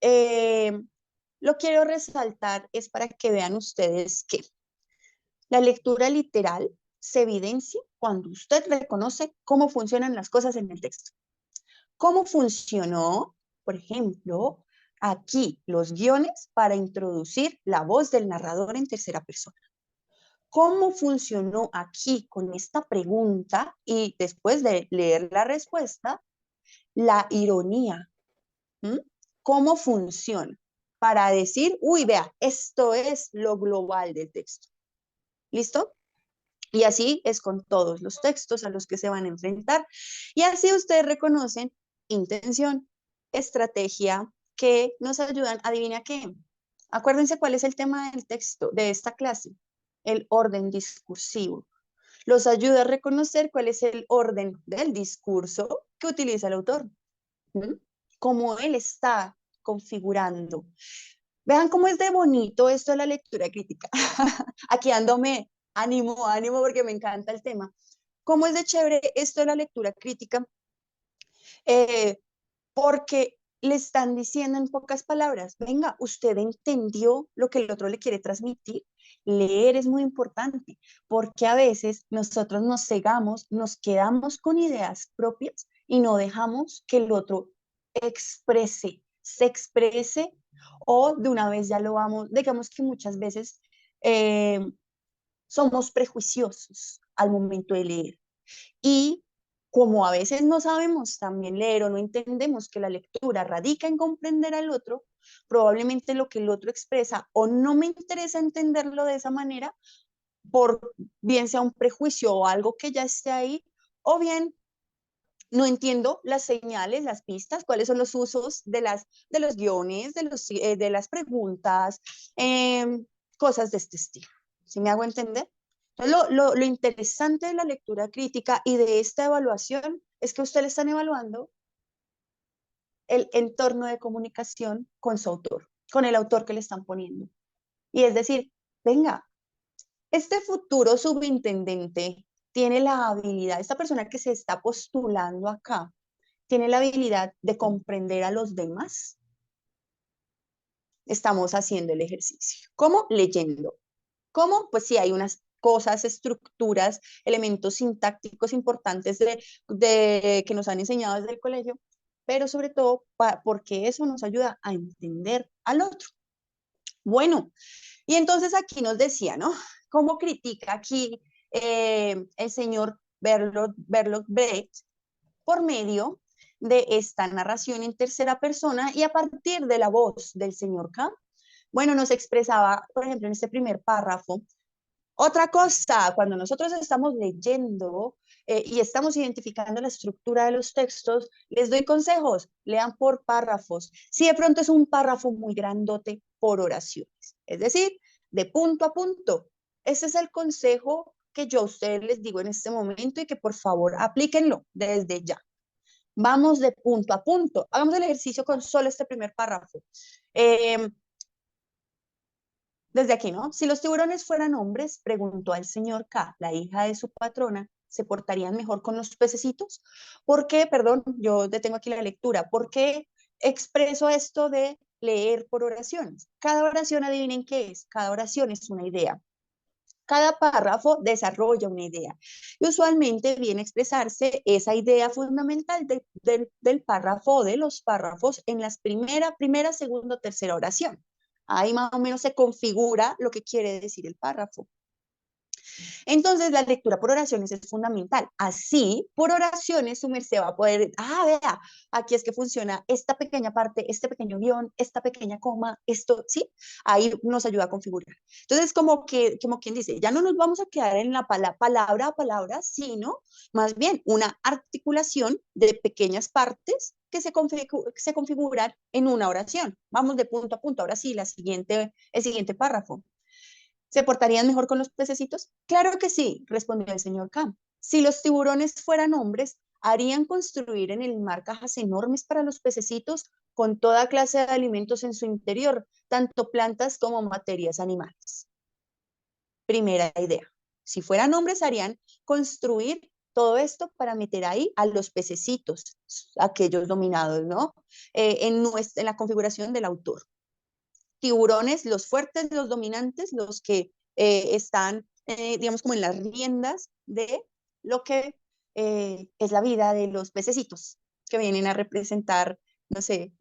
[SPEAKER 1] lo quiero resaltar, es para que vean ustedes que la lectura literal se evidencia cuando usted reconoce cómo funcionan las cosas en el texto. ¿Cómo funcionó, por ejemplo, aquí los guiones para introducir la voz del narrador en tercera persona? ¿Cómo funcionó aquí con esta pregunta y después de leer la respuesta, la ironía? ¿Mm? ¿Cómo funciona? Para decir, uy, vea, esto es lo global del texto. ¿Listo? Y así es con todos los textos a los que se van a enfrentar. Y así ustedes reconocen intención, estrategia, que nos ayudan. ¿Adivina qué? Acuérdense cuál es el tema del texto de esta clase, el orden discursivo. Los ayuda a reconocer cuál es el orden del discurso que utiliza el autor. ¿Mm? Cómo él está configurando. Vean cómo es de bonito esto de la lectura crítica. Aquí dándome ánimo, porque me encanta el tema. ¿Cómo es de chévere esto de la lectura crítica? Porque le están diciendo en pocas palabras, venga, usted entendió lo que el otro le quiere transmitir. Leer es muy importante, porque a veces nosotros nos cegamos, nos quedamos con ideas propias y no dejamos que el otro se exprese, o de una vez ya lo vamos, digamos que muchas veces somos prejuiciosos al momento de leer. Y como a veces no sabemos también leer o no entendemos que la lectura radica en comprender al otro, probablemente lo que el otro expresa o no me interesa entenderlo de esa manera, por bien sea un prejuicio o algo que ya esté ahí, o bien no entiendo las señales, las pistas, cuáles son los usos de los guiones, de las preguntas, cosas de este estilo. ¿Sí me hago entender? Entonces, lo interesante de la lectura crítica y de esta evaluación es que ustedes están evaluando el entorno de comunicación con su autor, con el autor que le están poniendo. Y es decir, venga, este futuro subintendente tiene la habilidad, esta persona que se está postulando acá, tiene la habilidad de comprender a los demás. Estamos haciendo el ejercicio. ¿Cómo? Leyendo. ¿Cómo? Pues sí, hay unas cosas, estructuras, elementos sintácticos importantes que nos han enseñado desde el colegio, pero sobre todo porque eso nos ayuda a entender al otro. Bueno, y entonces aquí nos decía, ¿no? ¿Cómo critica aquí el señor Bertolt Brecht por medio de esta narración en tercera persona y a partir de la voz del señor K? Bueno, nos expresaba, por ejemplo, en este primer párrafo, otra cosa, cuando nosotros estamos leyendo y estamos identificando la estructura de los textos, les doy consejos, lean por párrafos. Si de pronto es un párrafo muy grandote, por oraciones. Es decir, de punto a punto. Ese es el consejo que yo a ustedes les digo en este momento y que por favor aplíquenlo desde ya. Vamos de punto a punto. Hagamos el ejercicio con solo este primer párrafo. Desde aquí, ¿no? Si los tiburones fueran hombres, preguntó al señor K, la hija de su patrona, ¿se portarían mejor con los pececitos? ¿Por qué? Perdón, yo detengo aquí la lectura. ¿Por qué expreso esto de leer por oraciones? Cada oración, adivinen qué es. Cada oración es una idea. Cada párrafo desarrolla una idea y usualmente viene a expresarse esa idea fundamental del párrafo o de los párrafos en las primera, segunda o tercera oración. Ahí más o menos se configura lo que quiere decir el párrafo. Entonces, la lectura por oraciones es fundamental. Así, por oraciones, su merced va a poder, vea, aquí es que funciona esta pequeña parte, este pequeño guión, esta pequeña coma, esto, ¿sí? Ahí nos ayuda a configurar. Entonces, como quien dice, ya no nos vamos a quedar en la palabra a palabra, sino más bien una articulación de pequeñas partes que se configuran en una oración. Vamos de punto a punto. Ahora sí, el siguiente párrafo. ¿Se portarían mejor con los pececitos? Claro que sí, respondió el señor Camp. Si los tiburones fueran hombres, harían construir en el mar cajas enormes para los pececitos con toda clase de alimentos en su interior, tanto plantas como materias animales. Primera idea. Si fueran hombres, harían construir todo esto para meter ahí a los pececitos, aquellos dominados, ¿no? En la configuración del autor. Tiburones, los fuertes, los dominantes, los que están, digamos, como en las riendas de lo que es la vida de los pececitos, que vienen a representar, no sé,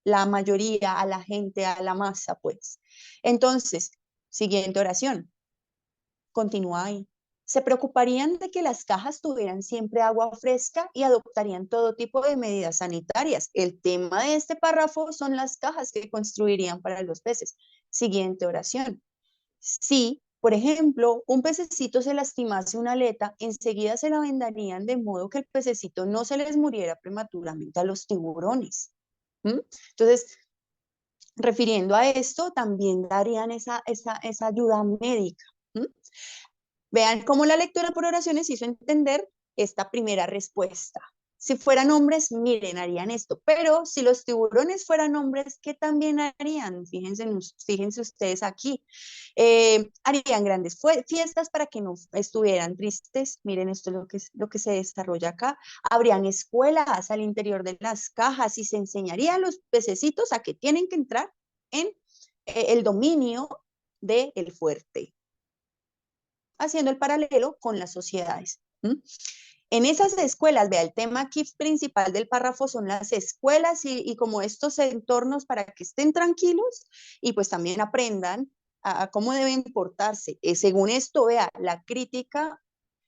[SPEAKER 1] la mayoría, a la gente, a la masa, pues. Entonces, siguiente oración, continúa ahí. Se preocuparían de que las cajas tuvieran siempre agua fresca y adoptarían todo tipo de medidas sanitarias. El tema de este párrafo son las cajas que construirían para los peces. Siguiente oración. Si, por ejemplo, un pececito se lastimase una aleta, enseguida se la vendarían de modo que el pececito no se les muriera prematuramente a los tiburones. Entonces, refiriendo a esto, también darían esa ayuda médica. Vean cómo la lectura por oraciones hizo entender esta primera respuesta. Si fueran hombres, miren, harían esto. Pero si los tiburones fueran hombres, ¿qué también harían? Fíjense ustedes aquí. Harían grandes fiestas para que no estuvieran tristes. Miren, esto es lo que se desarrolla acá. Habrían escuelas al interior de las cajas y se enseñaría a los pececitos a que tienen que entrar en el dominio del fuerte, haciendo el paralelo con las sociedades. En esas escuelas, vea, el tema aquí principal del párrafo son las escuelas y como estos entornos para que estén tranquilos y pues también aprendan a cómo deben portarse. Según esto, vea, la crítica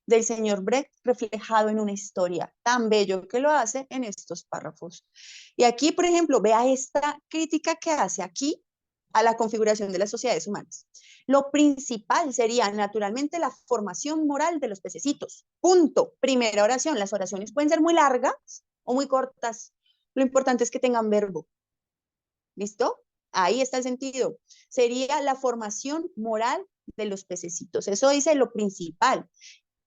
[SPEAKER 1] del señor Brecht reflejado en una historia tan bello que lo hace en estos párrafos. Y aquí, por ejemplo, vea esta crítica que hace aquí a la configuración de las sociedades humanas. Lo principal sería, naturalmente, la formación moral de los pececitos. Punto. Primera oración. Las oraciones pueden ser muy largas o muy cortas. Lo importante es que tengan verbo. ¿Listo? Ahí está el sentido. Sería la formación moral de los pececitos. Eso dice lo principal.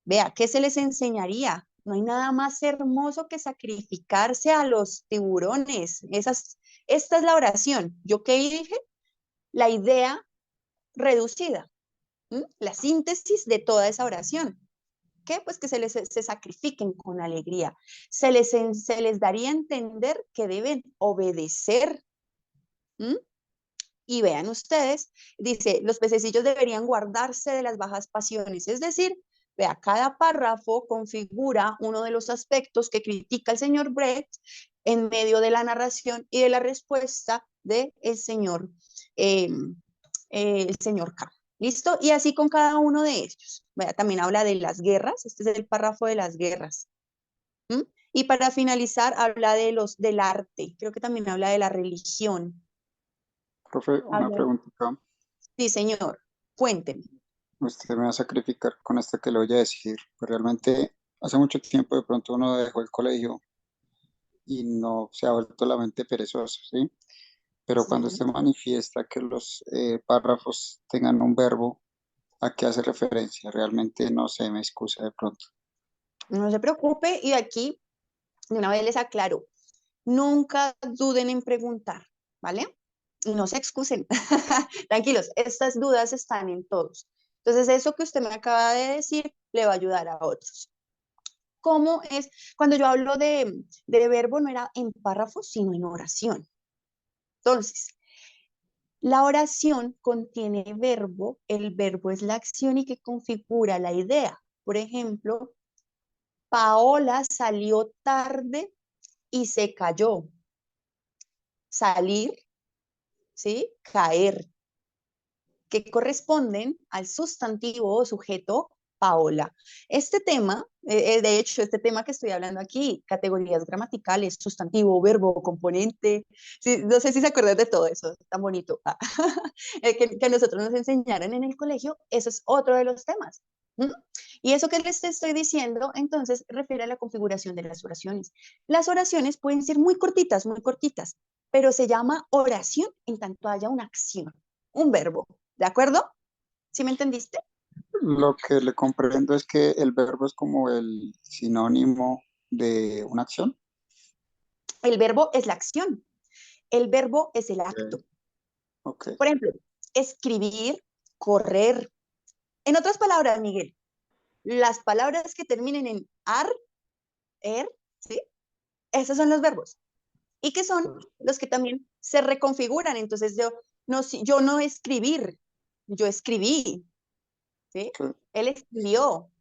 [SPEAKER 1] Vea, ¿qué se les enseñaría? No hay nada más hermoso que sacrificarse a los tiburones. Esta es la oración. ¿Yo qué dije? La idea reducida, la síntesis de toda esa oración. ¿Qué? Pues que se sacrifiquen con alegría. Se les daría a entender que deben obedecer. Y vean ustedes, dice, los pececillos deberían guardarse de las bajas pasiones. Es decir, vea, cada párrafo configura uno de los aspectos que critica el señor Brecht en medio de la narración y de la respuesta del señor K. ¿Listo? Y así con cada uno de ellos. Vea, también habla de las guerras. Este es el párrafo de las guerras. Y para finalizar, habla del arte. Creo que también habla de la religión.
[SPEAKER 7] Profe, una preguntita.
[SPEAKER 1] Sí, señor. Cuénteme.
[SPEAKER 7] Usted me va a sacrificar con esto que le voy a decir. Pues realmente, hace mucho tiempo de pronto uno dejó el colegio y no se ha vuelto la mente perezoso, ¿sí? Pero cuando usted manifiesta que los párrafos tengan un verbo, ¿a qué hace referencia? Realmente no sé, me excusa de pronto.
[SPEAKER 1] No se preocupe y aquí de una vez les aclaro, nunca duden en preguntar, ¿vale? Y no se excusen. Tranquilos, estas dudas están en todos. Entonces, eso que usted me acaba de decir le va a ayudar a otros. ¿Cómo es? Cuando yo hablo de verbo, no era en párrafos, sino en oración. Entonces, la oración contiene verbo, el verbo es la acción y que configura la idea. Por ejemplo, Paola salió tarde y se cayó. Salir, ¿sí? Caer, que corresponden al sustantivo o sujeto Paola. Este tema, de hecho, este tema que estoy hablando aquí, categorías gramaticales, sustantivo, verbo, componente, sí, no sé si se acuerdan de todo eso, tan bonito, que nosotros nos enseñaron en el colegio, eso es otro de los temas. ¿Mm? Y eso que les estoy diciendo, entonces, refiere a la configuración de las oraciones. Las oraciones pueden ser muy cortitas, pero se llama oración en tanto haya una acción, un verbo, ¿de acuerdo? ¿Sí me entendiste?
[SPEAKER 7] Lo que le comprendo es que el verbo es como el sinónimo de una acción.
[SPEAKER 1] El verbo es la acción, el verbo es el acto.
[SPEAKER 7] Ok.
[SPEAKER 1] Por ejemplo, escribir, correr. En otras palabras, Miguel, las palabras que terminen en ar, er, ¿sí? Esos son los verbos. Y que son los que también se reconfiguran. Entonces yo no escribir, yo escribí, ¿sí?
[SPEAKER 7] Ok.
[SPEAKER 1] Él escribió,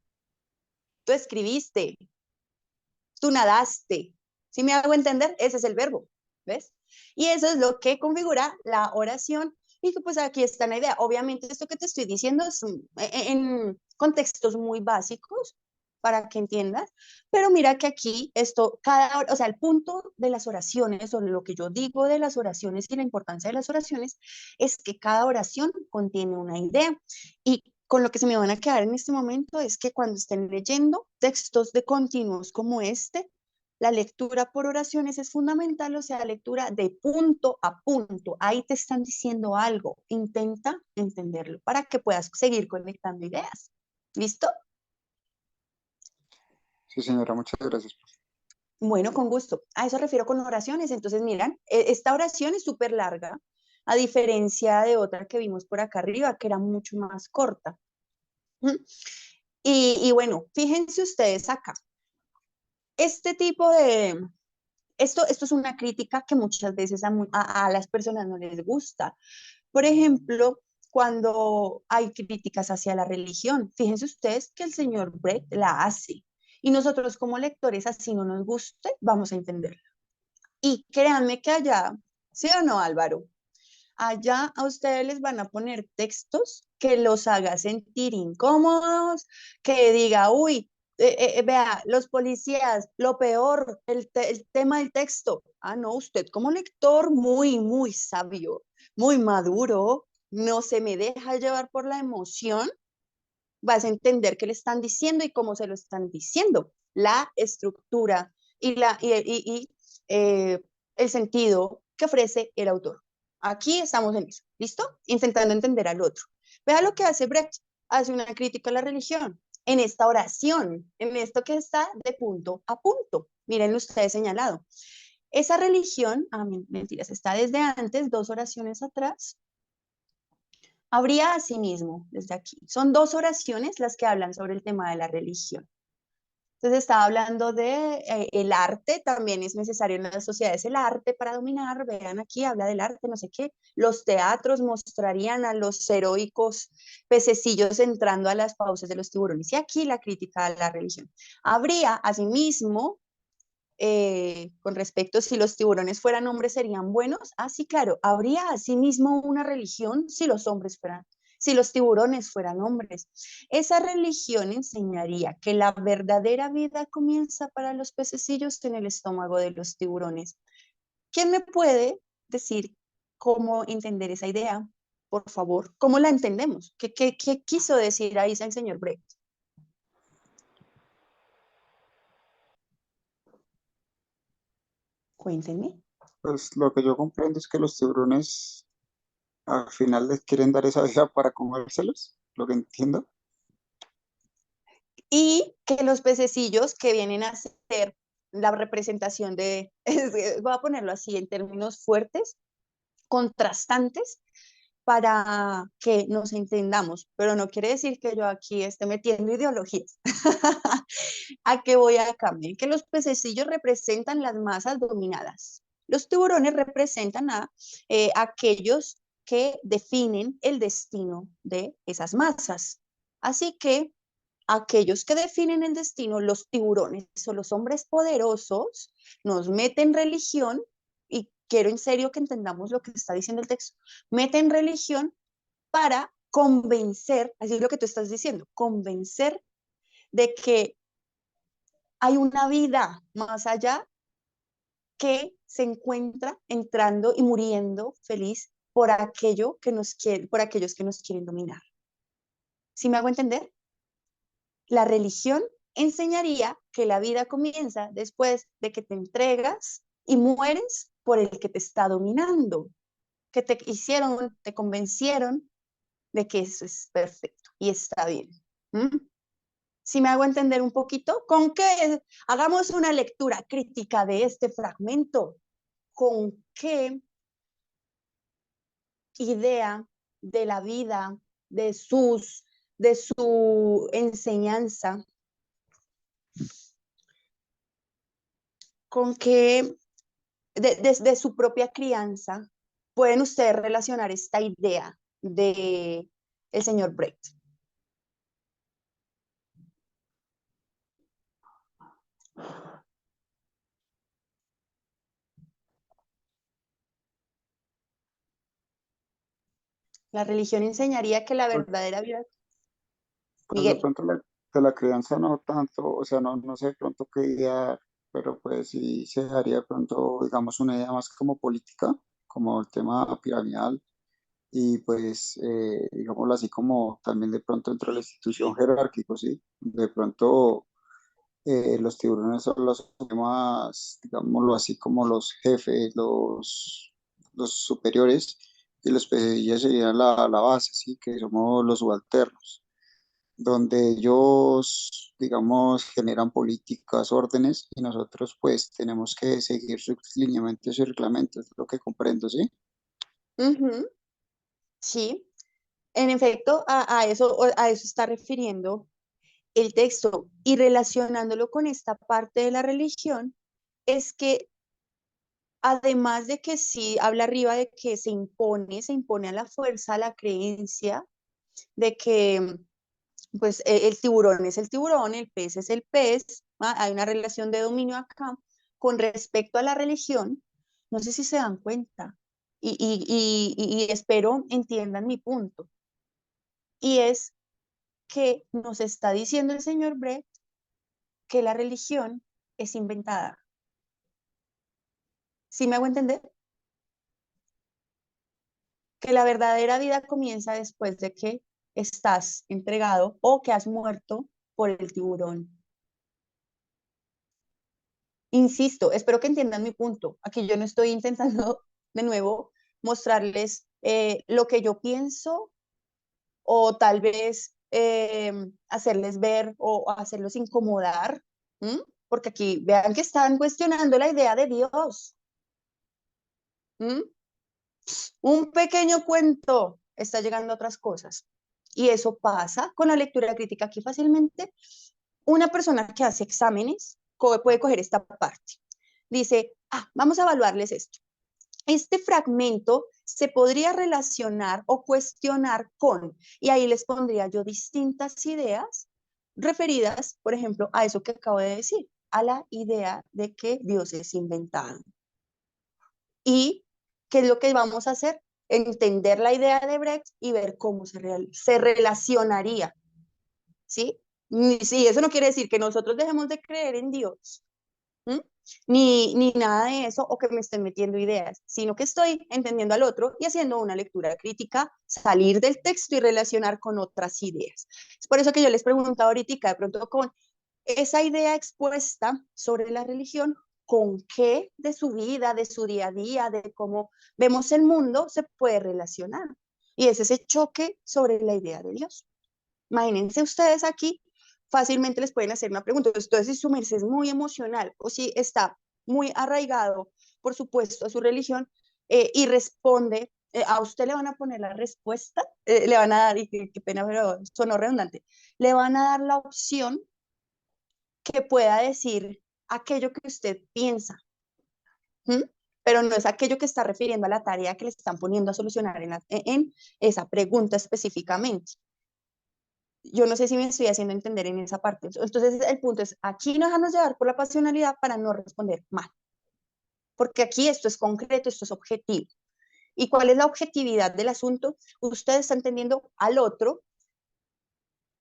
[SPEAKER 1] tú escribiste, tú nadaste. ¿Sí me hago entender? Ese es el verbo, ¿ves? Y eso es lo que configura la oración. Y que pues aquí está la idea. Obviamente esto que te estoy diciendo es en contextos muy básicos para que entiendas, pero mira que aquí esto, o sea, el punto de las oraciones o lo que yo digo de las oraciones y la importancia de las oraciones es que cada oración contiene una idea y con lo que se me van a quedar en este momento es que cuando estén leyendo textos de continuos como este, la lectura por oraciones es fundamental, o sea, lectura de punto a punto. Ahí te están diciendo algo. Intenta entenderlo para que puedas seguir conectando ideas. ¿Listo?
[SPEAKER 7] Sí, señora, muchas gracias.
[SPEAKER 1] Bueno, con gusto. A eso refiero con oraciones. Entonces, miran, esta oración es súper larga, a diferencia de otra que vimos por acá arriba, que era mucho más corta. ¿Mm? Y bueno, fíjense ustedes acá. Este tipo de, esto es una crítica que muchas veces a las personas no les gusta. Por ejemplo, cuando hay críticas hacia la religión, fíjense ustedes que el señor Brecht la hace y nosotros como lectores, así no nos guste, vamos a entenderla. Y créanme que allá, ¿sí o no, Álvaro? Allá a ustedes les van a poner textos que los haga sentir incómodos, que diga, uy, vea, los policías, lo peor, el tema del texto. Ah, no, usted como lector muy sabio, muy maduro, no se me deja llevar por la emoción, vas a entender qué le están diciendo y cómo se lo están diciendo. La estructura y el sentido que ofrece el autor. Aquí estamos en eso, ¿listo? Intentando entender al otro. Vea lo que hace Brecht, hace una crítica a la religión. En esta oración, en esto que está de punto a punto. Miren ustedes señalado. Esa religión, mentiras, está desde antes, 2 oraciones atrás. Habría asimismo, desde aquí, son 2 oraciones las que hablan sobre el tema de la religión. Entonces estaba hablando de el arte, también es necesario en las sociedades el arte para dominar, vean aquí, habla del arte, no sé qué, los teatros mostrarían a los heroicos pececillos entrando a las fauces de los tiburones, y aquí la crítica a la religión. Habría asimismo, con respecto si los tiburones fueran hombres serían buenos, sí, claro, habría asimismo una religión si los hombres fueran, si los tiburones fueran hombres. Esa religión enseñaría que la verdadera vida comienza para los pececillos en el estómago de los tiburones. ¿Quién me puede decir cómo entender esa idea? Por favor, ¿cómo la entendemos? ¿Qué quiso decir ahí el señor Brecht? Cuéntenme.
[SPEAKER 7] Pues lo que yo comprendo es que los tiburones al final les quieren dar esa vida para comérselos, lo que entiendo.
[SPEAKER 1] Y que los pececillos que vienen a ser la representación de, voy a ponerlo así en términos fuertes, contrastantes para que nos entendamos, pero no quiere decir que yo aquí esté metiendo ideologías. ¿A qué voy acá? Miren que los pececillos representan las masas dominadas. Los tiburones representan a aquellos que definen el destino de esas masas. Así que aquellos que definen el destino, los tiburones o los hombres poderosos, nos meten religión, y quiero en serio que entendamos lo que está diciendo el texto, meten religión para convencer, así es lo que tú estás diciendo, convencer de que hay una vida más allá que se encuentra entrando y muriendo feliz por aquello que nos quiere, por aquellos que nos quieren dominar. ¿Sí me hago entender? La religión enseñaría que la vida comienza después de que te entregas y mueres por el que te está dominando, que te hicieron, te convencieron de que eso es perfecto y está bien. ¿Mm? Si me hago entender un poquito, con que hagamos una lectura crítica de este fragmento, con qué idea de la vida, de su enseñanza, con qué de su propia crianza pueden ustedes relacionar esta idea de el señor Brecht. La religión enseñaría que la
[SPEAKER 7] Pues,
[SPEAKER 1] verdadera vida...
[SPEAKER 7] pues de
[SPEAKER 1] Miguel.
[SPEAKER 7] pronto de la crianza no tanto, o sea, no sé de pronto qué idea, pero pues sí se daría de pronto, digamos, una idea más como política, como el tema piramidal, y pues, digámoslo así, como también de pronto dentro de la institución jerárquico, ¿sí? De pronto los tiburones son los más, digámoslo así, como los jefes, los superiores, y los peces serían la base, ¿sí? Que somos los subalternos, donde ellos, digamos, generan políticas, órdenes, y nosotros pues tenemos que seguir sus lineamientos y reglamentos, lo que comprendo, ¿sí?
[SPEAKER 1] Ujú, sí, en efecto, a eso está refiriendo el texto, y relacionándolo con esta parte de la religión, es que además de que sí habla arriba de que se impone a la fuerza, a la creencia de que pues el tiburón es el tiburón, el pez es el pez, ¿va? Hay una relación de dominio acá con respecto a la religión. No sé si se dan cuenta, y espero entiendan mi punto, y es que nos está diciendo el señor Brecht que la religión es inventada. ¿Sí me hago entender? Que la verdadera vida comienza después de que estás entregado o que has muerto por el tiburón. Insisto, espero que entiendan mi punto. Aquí yo no estoy intentando de nuevo mostrarles lo que yo pienso, o tal vez hacerles ver o hacerlos incomodar, ¿m? Porque aquí vean que están cuestionando la idea de Dios. ¿M? Un pequeño cuento está llegando a otras cosas. Y eso pasa con la lectura crítica, aquí fácilmente una persona que hace exámenes puede coger esta parte. Dice, vamos a evaluarles esto. Este fragmento se podría relacionar o cuestionar con, y ahí les pondría yo distintas ideas referidas, por ejemplo, a eso que acabo de decir, a la idea de que Dios es inventado. ¿Y qué es lo que vamos a hacer? Entender la idea de Brecht y ver cómo se relacionaría, ¿sí? Sí, eso no quiere decir que nosotros dejemos de creer en Dios, ¿m? Ni nada de eso, o que me estén metiendo ideas, sino que estoy entendiendo al otro y haciendo una lectura crítica, salir del texto y relacionar con otras ideas. Es por eso que yo les preguntaba ahorita, de pronto con esa idea expuesta sobre la religión, ¿con qué de su vida, de su día a día, de cómo vemos el mundo se puede relacionar? Y es ese choque sobre la idea de Dios. Imagínense ustedes aquí, fácilmente les pueden hacer una pregunta. Entonces, si su merced es muy emocional o si está muy arraigado, por supuesto, a su religión, y responde, a usted le van a poner la respuesta, le van a dar, y qué pena, pero sonó redundante, le van a dar la opción que pueda decir aquello que usted piensa, ¿m? Pero no es aquello que está refiriendo a la tarea que le están poniendo a solucionar en esa pregunta específicamente. Yo no sé si me estoy haciendo entender en esa parte. Entonces, el punto es, aquí no dejarnos llevar por la pasionalidad para no responder mal, porque aquí esto es concreto, esto es objetivo. ¿Y cuál es la objetividad del asunto? Usted está entendiendo al otro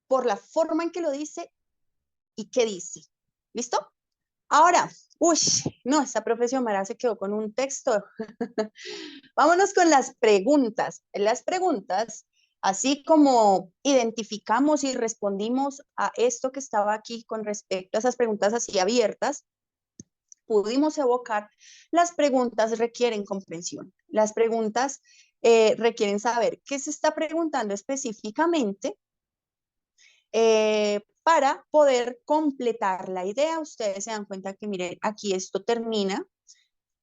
[SPEAKER 1] por la forma en que lo dice y qué dice. ¿Listo? Ahora, uy, no, esta profesión Mara se quedó con un texto. Vámonos con las preguntas. Las preguntas, así como identificamos y respondimos a esto que estaba aquí con respecto a esas preguntas así abiertas, pudimos evocar, las preguntas requieren comprensión. Las preguntas requieren saber qué se está preguntando específicamente para poder completar la idea. Ustedes se dan cuenta que, miren, aquí esto termina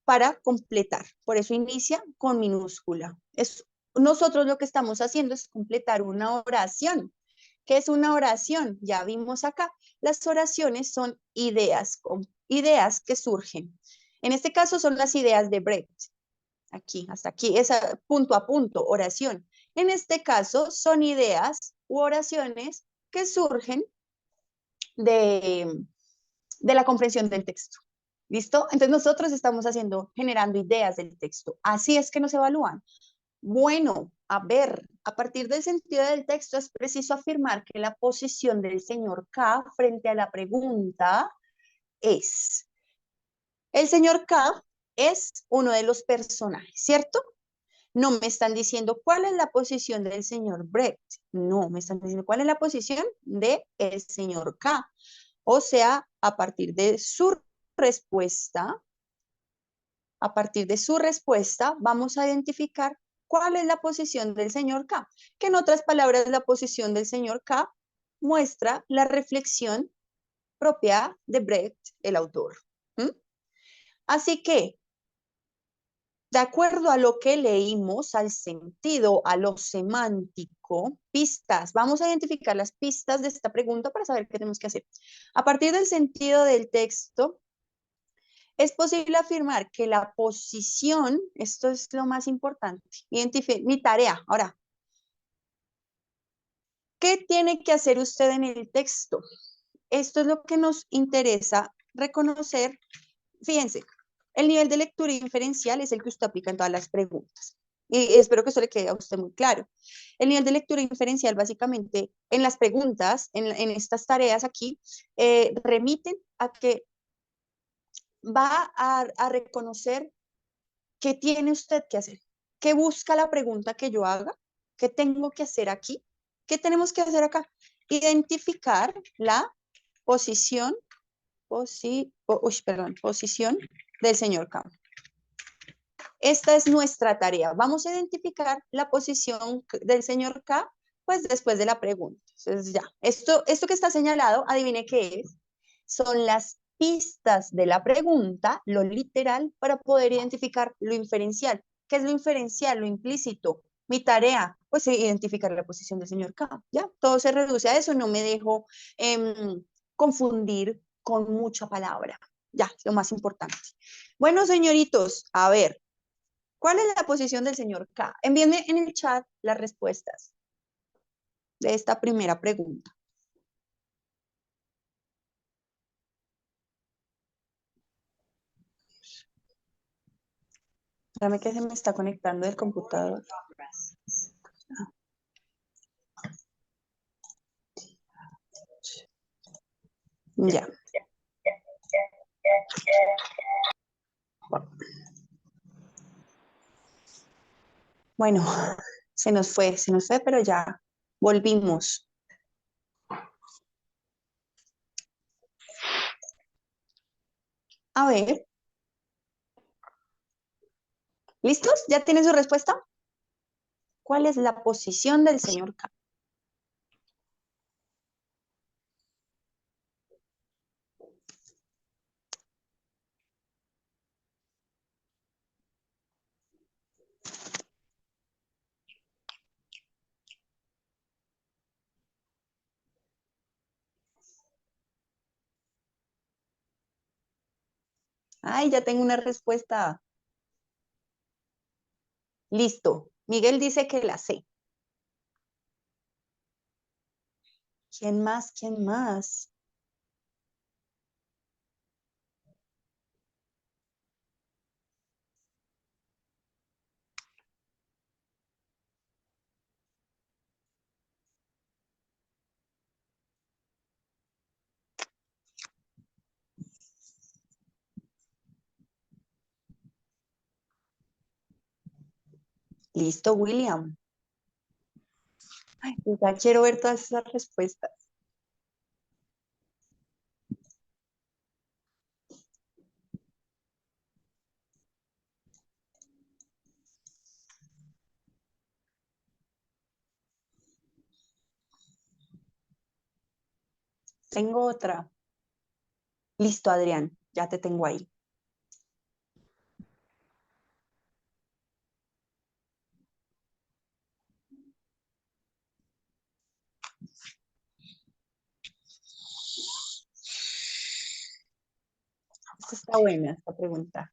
[SPEAKER 1] para completar. Por eso inicia con minúscula. Nosotros lo que estamos haciendo es completar una oración. ¿Qué es una oración? Ya vimos acá. Las oraciones son ideas que surgen. En este caso son las ideas de Brecht. Aquí, hasta aquí, esa punto a punto, oración. En este caso son ideas u oraciones que surgen de, de la comprensión del texto. ¿Listo? Entonces nosotros estamos generando ideas del texto. Así es que nos evalúan. Bueno, a ver, a partir del sentido del texto es preciso afirmar que la posición del señor K frente a la pregunta es, el señor K es uno de los personajes, ¿cierto? No me están diciendo cuál es la posición del señor Brecht. No, me están diciendo cuál es la posición del señor K. O sea, a partir de su respuesta, vamos a identificar cuál es la posición del señor K. Que en otras palabras, la posición del señor K muestra la reflexión propia de Brecht, el autor. ¿Mm? Así que, de acuerdo a lo que leímos, al sentido, a lo semántico, pistas, vamos a identificar las pistas de esta pregunta para saber qué tenemos que hacer. A partir del sentido del texto, es posible afirmar que la posición, esto es lo más importante, mi tarea. Ahora, ¿qué tiene que hacer usted en el texto? Esto es lo que nos interesa reconocer. Fíjense, el nivel de lectura inferencial es el que usted aplica en todas las preguntas. Y espero que esto le quede a usted muy claro. El nivel de lectura inferencial, básicamente, en las preguntas, en estas tareas aquí, remiten a que va a reconocer qué tiene usted que hacer, qué busca la pregunta que yo haga, qué tengo que hacer aquí, qué tenemos que hacer acá. Identificar la posición, posición del señor K. Esta es nuestra tarea. Vamos a identificar la posición del señor K, pues después de la pregunta. Entonces ya, esto que está señalado, adivine qué es. Son las pistas de la pregunta, lo literal, para poder identificar lo inferencial. ¿Qué es lo inferencial? Lo implícito. Mi tarea, pues identificar la posición del señor K. Ya, todo se reduce a eso. No me dejo confundir con mucha palabra. Ya, lo más importante. Bueno, señoritos, a ver, ¿cuál es la posición del señor K? Envíenme en el chat las respuestas de esta primera pregunta. Dame que se me está conectando el computador. Ya. Bueno, se nos fue, pero ya volvimos. A ver. ¿Listos? ¿Ya tienen su respuesta? ¿Cuál es la posición del señor K? Ay, ya tengo una respuesta. Listo. Miguel dice que la sé. ¿Quién más? ¿Quién más? Listo, William. Ay, pues ya quiero ver todas esas respuestas. Tengo otra. Listo, Adrián, ya te tengo ahí. Esta está buena, esta pregunta.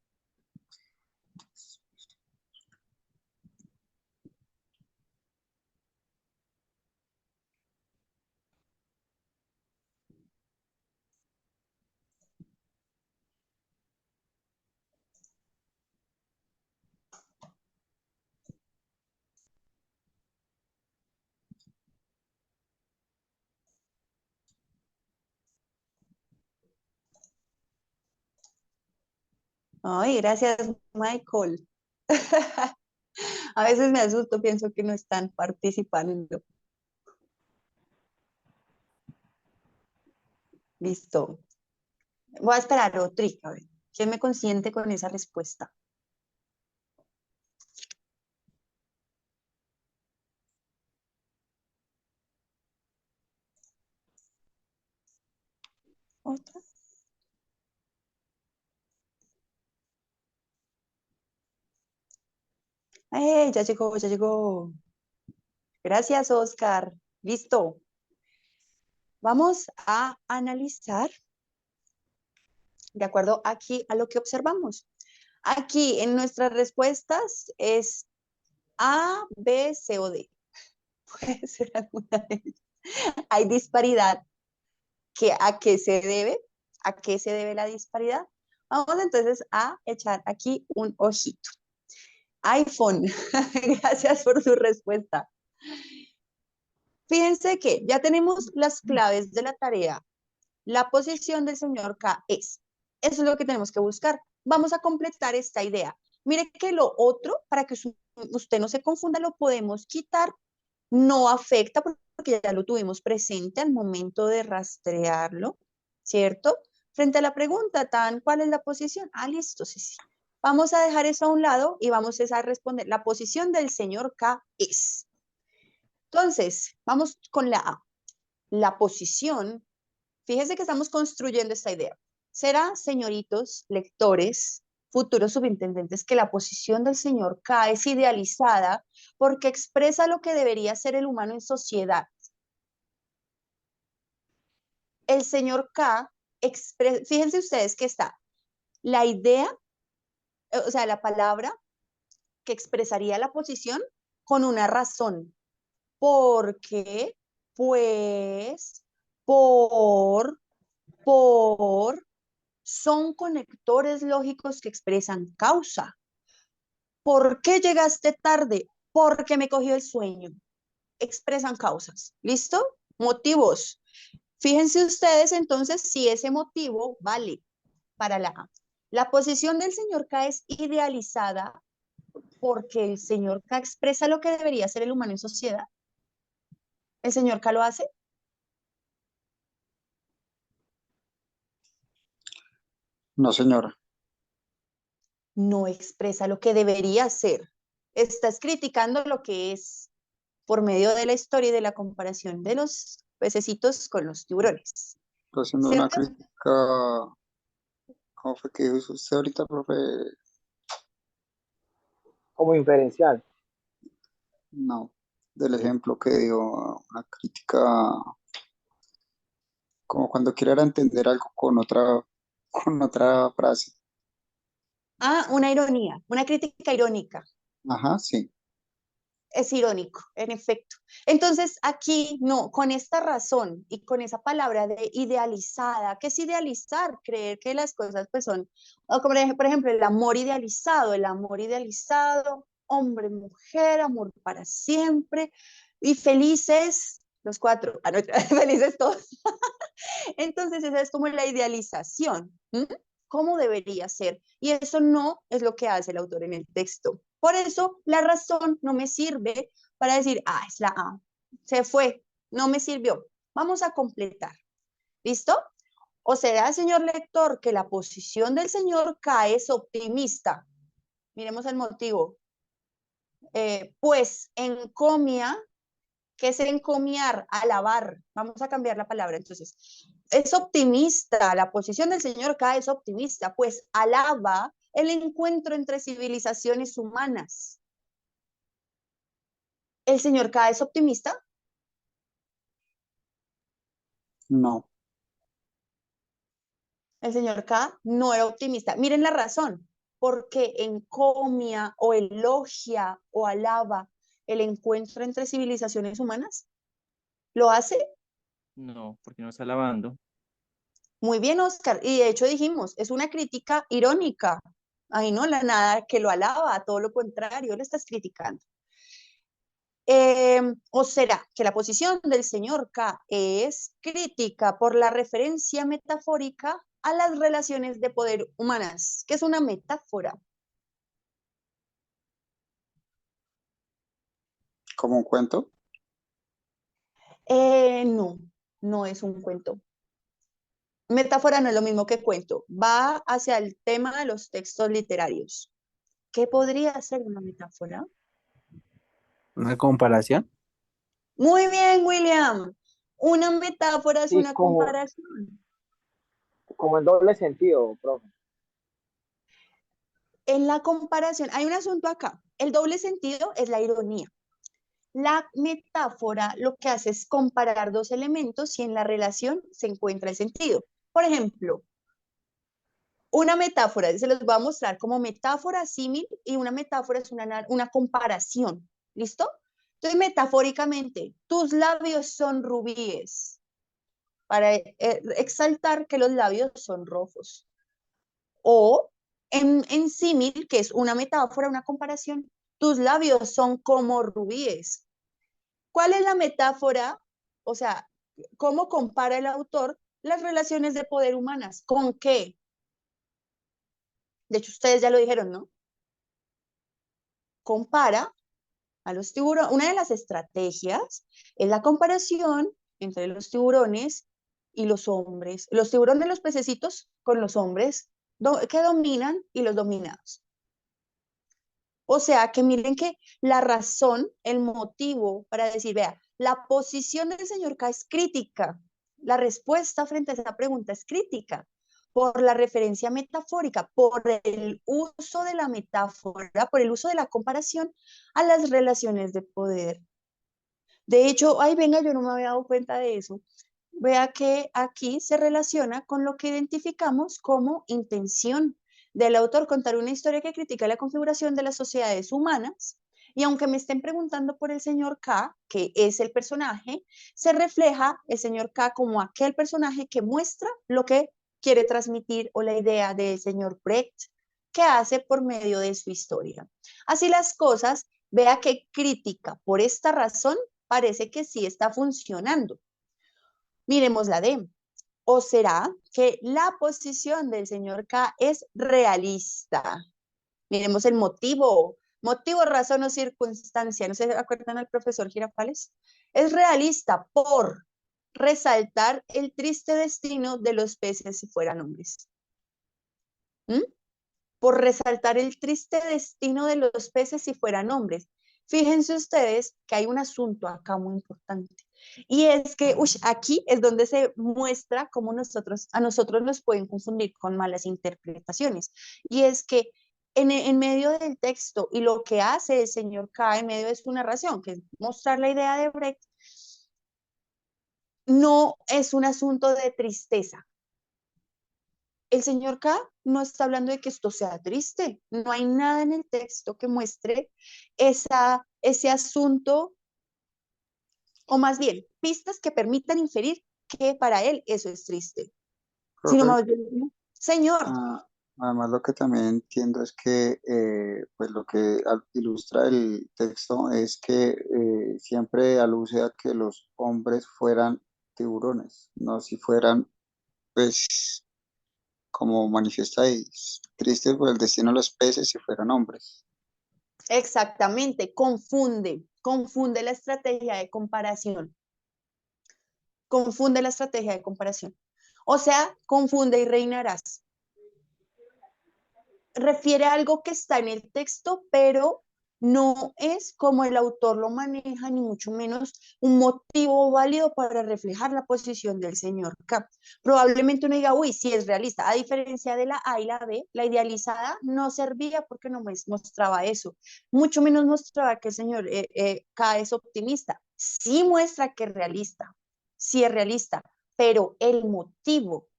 [SPEAKER 1] Ay, gracias, Michael. A veces me asusto, pienso que no están participando. Listo. Voy a esperar otro. A ver, ¿quién me consiente con esa respuesta? ¿Otra? Ya llegó, ya llegó. Gracias, Oscar. Listo. Vamos a analizar de acuerdo aquí a lo que observamos. Aquí en nuestras respuestas es A, B, C o D. Puede ser alguna de ellas. Hay disparidad. ¿A qué se debe? ¿A qué se debe la disparidad? Vamos entonces a echar aquí un ojito. iPhone, gracias por su respuesta. Fíjense que ya tenemos las claves de la tarea. La posición del señor K es. Eso es lo que tenemos que buscar. Vamos a completar esta idea. Mire que lo otro, para que usted no se confunda, lo podemos quitar. No afecta porque ya lo tuvimos presente al momento de rastrearlo, ¿cierto? Frente a la pregunta, ¿cuál es la posición? Ah, listo, sí, sí. Vamos a dejar eso a un lado y vamos a responder. La posición del señor K es. Entonces, vamos con la A. La posición, fíjense que estamos construyendo esta idea. Será, señoritos lectores, futuros subintendentes, que la posición del señor K es idealizada porque expresa lo que debería ser el humano en sociedad. El señor K, fíjense ustedes que está la idea, o sea, la palabra que expresaría la posición con una razón. Porque, pues, por, son conectores lógicos que expresan causa. ¿Por qué llegaste tarde? Porque me cogió el sueño. Expresan causas. ¿Listo? Motivos. Fíjense ustedes entonces si ese motivo vale para la A. La posición del señor K es idealizada porque el señor K expresa lo que debería ser el humano en sociedad. ¿El señor K lo hace?
[SPEAKER 7] No, señora.
[SPEAKER 1] No expresa lo que debería ser. Estás criticando lo que es por medio de la historia y de la comparación de los pececitos con los tiburones.
[SPEAKER 7] Estoy haciendo una
[SPEAKER 1] ¿Cierto?
[SPEAKER 7] crítica. ¿Cómo fue que dijo usted ahorita, profe?
[SPEAKER 3] Como inferencial.
[SPEAKER 7] No, del ejemplo que dio, una crítica, como cuando quiera entender algo con otra frase.
[SPEAKER 1] Ah, una ironía, una crítica irónica.
[SPEAKER 7] Ajá, sí.
[SPEAKER 1] Es irónico, en efecto. Entonces, aquí no, con esta razón y con esa palabra de idealizada, ¿qué es idealizar? Creer que las cosas pues son, o como por ejemplo, el amor idealizado, hombre, mujer, amor para siempre, y felices los cuatro, no, felices todos. Entonces, esa es como la idealización. ¿Mm? ¿Cómo debería ser? Y eso no es lo que hace el autor en el texto. Por eso, la razón no me sirve para decir, ah, es la A, se fue, no me sirvió. Vamos a completar. ¿Listo? ¿O será, señor lector, que la posición del señor K es optimista? Miremos el motivo. Pues encomia, ¿qué es encomiar? Alabar. Vamos a cambiar la palabra. Entonces, es optimista, la posición del señor K es optimista, pues alaba el encuentro entre civilizaciones humanas. ¿El señor K es optimista?
[SPEAKER 7] No.
[SPEAKER 1] El señor K no era optimista. Miren la razón, porque encomia o elogia o alaba el encuentro entre civilizaciones humanas. ¿Lo hace?
[SPEAKER 6] No, porque no está lavando.
[SPEAKER 1] Muy bien, Oscar. Y de hecho dijimos, es una crítica irónica. Ahí no la nada que lo alaba, todo lo contrario, lo estás criticando. ¿O será que la posición del señor K es crítica por la referencia metafórica a las relaciones de poder humanas? ¿Qué es una metáfora?
[SPEAKER 7] ¿Como un cuento?
[SPEAKER 1] No, no es un cuento. Metáfora no es lo mismo que cuento, va hacia el tema de los textos literarios. ¿Qué podría ser una metáfora?
[SPEAKER 5] Una comparación.
[SPEAKER 1] Muy bien, William. Una metáfora es
[SPEAKER 3] Sí,
[SPEAKER 1] una comparación.
[SPEAKER 3] como en doble sentido, profe.
[SPEAKER 1] En la comparación, hay un asunto acá. El doble sentido es la ironía. La metáfora lo que hace es comparar dos elementos y en la relación se encuentra el sentido. Por ejemplo, una metáfora, se los voy a mostrar como metáfora, símil, y una metáfora es una comparación. ¿Listo? Entonces, metafóricamente, tus labios son rubíes, para exaltar que los labios son rojos. O en símil, que es una metáfora, una comparación, tus labios son como rubíes. ¿Cuál es la metáfora? O sea, ¿cómo compara el autor las relaciones de poder humanas? ¿Con qué? De hecho, ustedes ya lo dijeron, ¿no? Compara a los tiburones. Una de las estrategias es la comparación entre los tiburones y los hombres. Los tiburones, los pececitos, con los hombres que dominan y los dominados. O sea, que miren que la razón, el motivo para decir, vea, la posición del señor K es crítica. La respuesta frente a esa pregunta es crítica por la referencia metafórica, por el uso de la metáfora, por el uso de la comparación a las relaciones de poder. De hecho, ay, venga, yo no me había dado cuenta de eso. Vea que aquí se relaciona con lo que identificamos como intención del autor, contar una historia que critica la configuración de las sociedades humanas. Y aunque me estén preguntando por el señor K, que es el personaje, se refleja el señor K como aquel personaje que muestra lo que quiere transmitir o la idea del señor Brecht, que hace por medio de su historia. Así las cosas, vea que crítica por esta razón parece que sí está funcionando. Miremos la D. ¿O será que la posición del señor K es realista? Miremos el motivo. Motivo, razón o circunstancia. ¿No se acuerdan al profesor Girafales? Es realista por resaltar el triste destino de los peces si fueran hombres. ¿Mm? Por resaltar el triste destino de los peces si fueran hombres. Fíjense ustedes que hay un asunto acá muy importante. Y es que aquí es donde se muestra cómo a nosotros nos pueden confundir con malas interpretaciones. Y es que en medio del texto y lo que hace el señor K en medio de su narración, que es mostrar la idea de Brecht, no es un asunto de tristeza. el señor K no está hablando de que esto sea triste. No hay nada en el texto que muestre ese asunto, o más bien, pistas que permitan inferir que para él eso es triste. Sino
[SPEAKER 7] Profe,
[SPEAKER 1] más bien, señor,
[SPEAKER 7] ah, además lo que también entiendo es que pues lo que ilustra el texto es que siempre alude a que los hombres fueran tiburones, no si fueran, pues, como manifiesta ahí, tristes por el destino de los peces si fueran hombres.
[SPEAKER 1] exactamente, confunde la estrategia de comparación, confunde la estrategia de comparación. O sea, confunde y reinarás. Refiere a algo que está en el texto, pero no es como el autor lo maneja, ni mucho menos un motivo válido para reflejar la posición del señor K. Probablemente uno diga, uy, sí es realista. A diferencia de la A y la B, la idealizada no servía porque no mostraba eso. Mucho menos mostraba que el señor K es optimista. Sí muestra que es realista, sí es realista, pero el motivo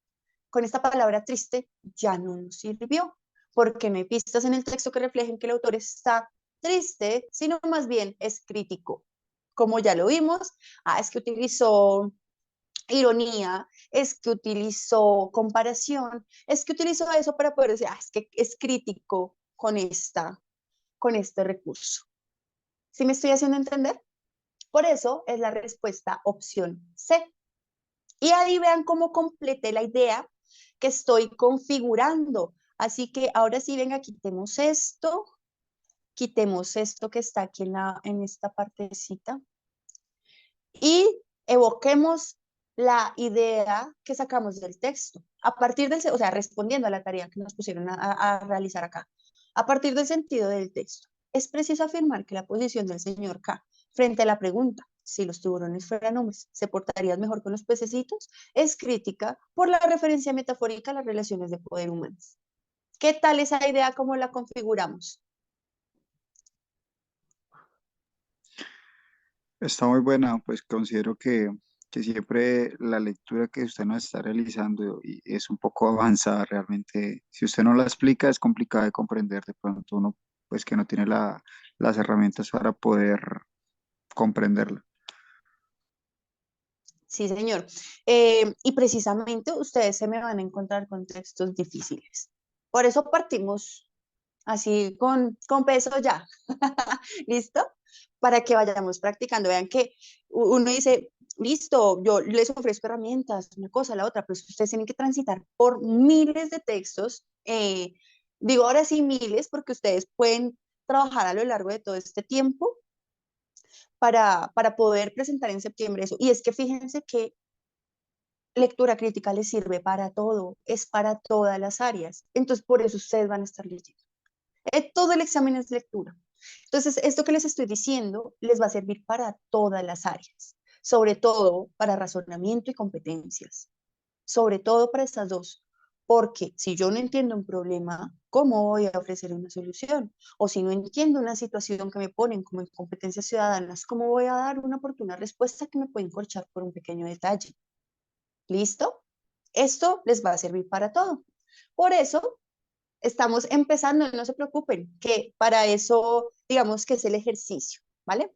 [SPEAKER 1] con esta palabra triste ya no nos sirvió, porque no hay pistas en el texto que reflejen que el autor está triste, sino más bien es crítico. Como ya lo vimos, es que utilizó ironía, es que utilizó comparación, es que utilizó eso para poder decir, es que es crítico con este recurso. ¿Sí me estoy haciendo entender? Por eso es la respuesta opción C. Y ahí vean cómo completé la idea que estoy configurando. Así que ahora sí, venga, quitemos esto que está aquí en esta partecita y evoquemos la idea que sacamos del texto. A partir del, o sea, respondiendo a la tarea que nos pusieron a realizar acá. A partir del sentido del texto, es preciso afirmar que la posición del señor K frente a la pregunta, si los tiburones fueran hombres, ¿se portarían mejor con los pececitos? Es crítica por la referencia metafórica a las relaciones de poder humanas. ¿Qué tal esa idea? ¿Cómo la configuramos?
[SPEAKER 7] Está muy buena, pues considero que siempre la lectura que usted nos está realizando y es un poco avanzada realmente. Si usted no la explica, es complicado de comprender. De pronto uno, pues que no tiene las herramientas para poder comprenderla.
[SPEAKER 1] Sí, señor. Y precisamente ustedes se me van a encontrar con textos difíciles. Por eso partimos así con peso ya. ¿Listo? Para que vayamos practicando. Vean que uno dice, listo, yo les ofrezco herramientas, una cosa, la otra, pero ustedes tienen que transitar por miles de textos. Digo ahora sí miles porque ustedes pueden trabajar a lo largo de todo este tiempo para poder presentar en septiembre eso. Y es que fíjense que lectura crítica les sirve para todo, es para todas las áreas. Entonces, por eso ustedes van a estar leyendo. Todo el examen es lectura. Entonces, esto que les estoy diciendo les va a servir para todas las áreas, sobre todo para razonamiento y competencias, sobre todo para estas dos. Porque si yo no entiendo un problema, ¿cómo voy a ofrecer una solución? O si no entiendo una situación que me ponen como en competencias ciudadanas, ¿cómo voy a dar una oportuna respuesta que me puede encorchar por un pequeño detalle? ¿Listo? Esto les va a servir para todo. Por eso estamos empezando, no se preocupen, que para eso, digamos que es el ejercicio, ¿vale?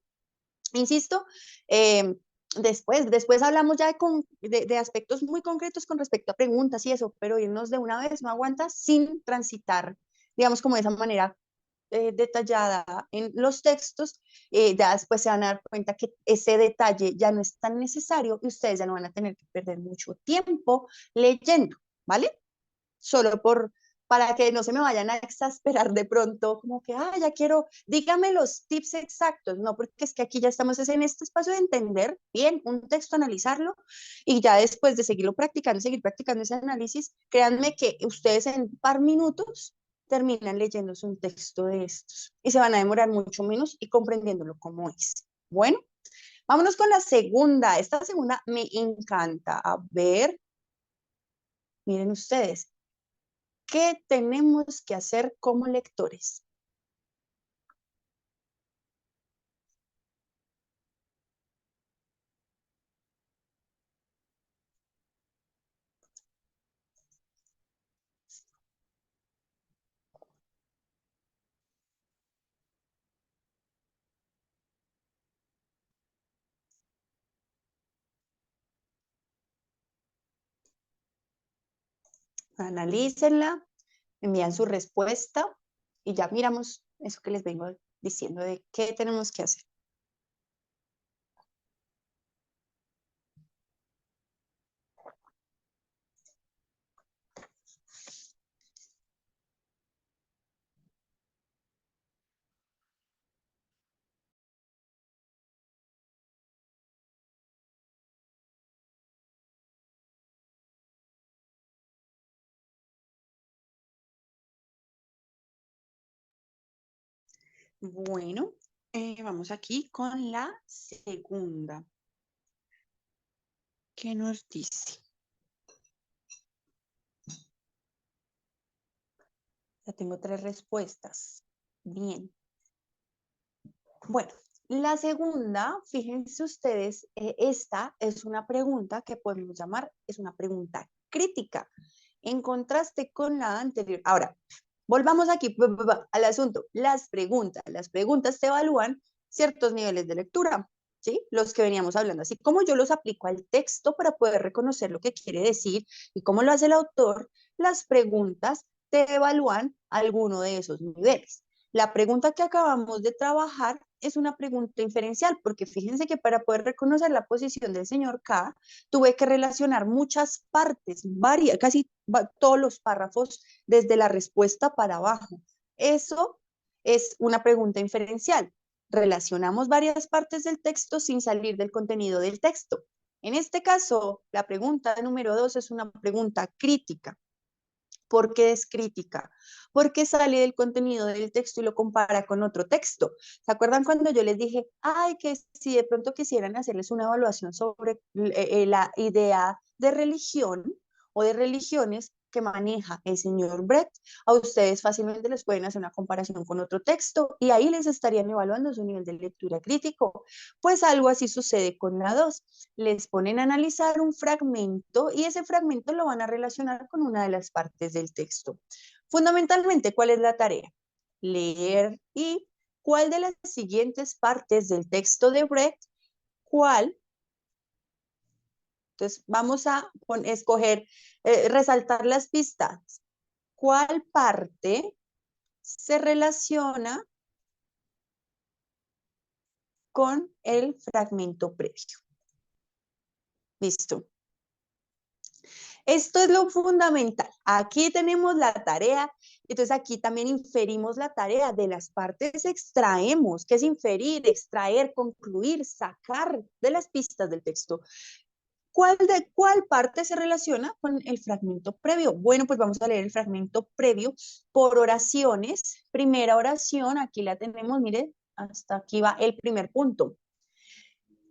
[SPEAKER 1] Insisto, eh, después hablamos ya de aspectos muy concretos con respecto a preguntas y eso, pero irnos de una vez no aguanta sin transitar, digamos, como de esa manera detallada en los textos, ya después se van a dar cuenta que ese detalle ya no es tan necesario y ustedes ya no van a tener que perder mucho tiempo leyendo, ¿vale? Solo para que no se me vayan a exasperar de pronto, como que, ya quiero, dígame los tips exactos, no, porque es que aquí ya estamos en este espacio de entender bien un texto, analizarlo, y ya después de seguirlo practicando, seguir practicando ese análisis, créanme que ustedes en un par minutos terminan leyéndose un texto de estos, y se van a demorar mucho menos y comprendiéndolo como es. Bueno, vámonos con la segunda. Esta segunda me encanta. A ver, miren ustedes. ¿Qué tenemos que hacer como lectores? Analícenla, envían su respuesta y ya miramos eso que les vengo diciendo de qué tenemos que hacer. Bueno, vamos aquí con la segunda. ¿Qué nos dice? Ya tengo 3 respuestas. Bien. Bueno, la segunda, fíjense ustedes, esta es una pregunta que podemos llamar, es una pregunta crítica, en contraste con la anterior. Ahora, volvamos aquí al asunto. Las preguntas te evalúan ciertos niveles de lectura, ¿sí? Los que veníamos hablando, así como yo los aplico al texto para poder reconocer lo que quiere decir y cómo lo hace el autor, las preguntas te evalúan alguno de esos niveles. La pregunta que acabamos de trabajar es una pregunta inferencial, porque fíjense que para poder reconocer la posición del señor K, tuve que relacionar muchas partes, casi todos los párrafos desde la respuesta para abajo. Eso es una pregunta inferencial. Relacionamos varias partes del texto sin salir del contenido del texto. En este caso, la pregunta número 2 es una pregunta crítica. ¿Por qué es crítica? Porque sale del contenido del texto y lo compara con otro texto. ¿Se acuerdan cuando yo les dije, ay, que si de pronto quisieran hacerles una evaluación sobre la idea de religión o de religiones que maneja el señor Brecht, a ustedes fácilmente les pueden hacer una comparación con otro texto y ahí les estarían evaluando su nivel de lectura crítico? Pues algo así sucede con la 2. Les ponen a analizar un fragmento y ese fragmento lo van a relacionar con una de las partes del texto. Fundamentalmente, ¿cuál es la tarea? Leer y cuál de las siguientes partes del texto de Brecht, cuál. Entonces, vamos a escoger, resaltar las pistas. ¿Cuál parte se relaciona con el fragmento previo? Listo. Esto es lo fundamental. Aquí tenemos la tarea, entonces aquí también inferimos la tarea. De las partes extraemos, ¿qué es inferir? Extraer, concluir, sacar de las pistas del texto. ¿Cuál parte se relaciona con el fragmento previo? Bueno, pues vamos a leer el fragmento previo por oraciones. Primera oración, aquí la tenemos, mire, hasta aquí va el primer punto.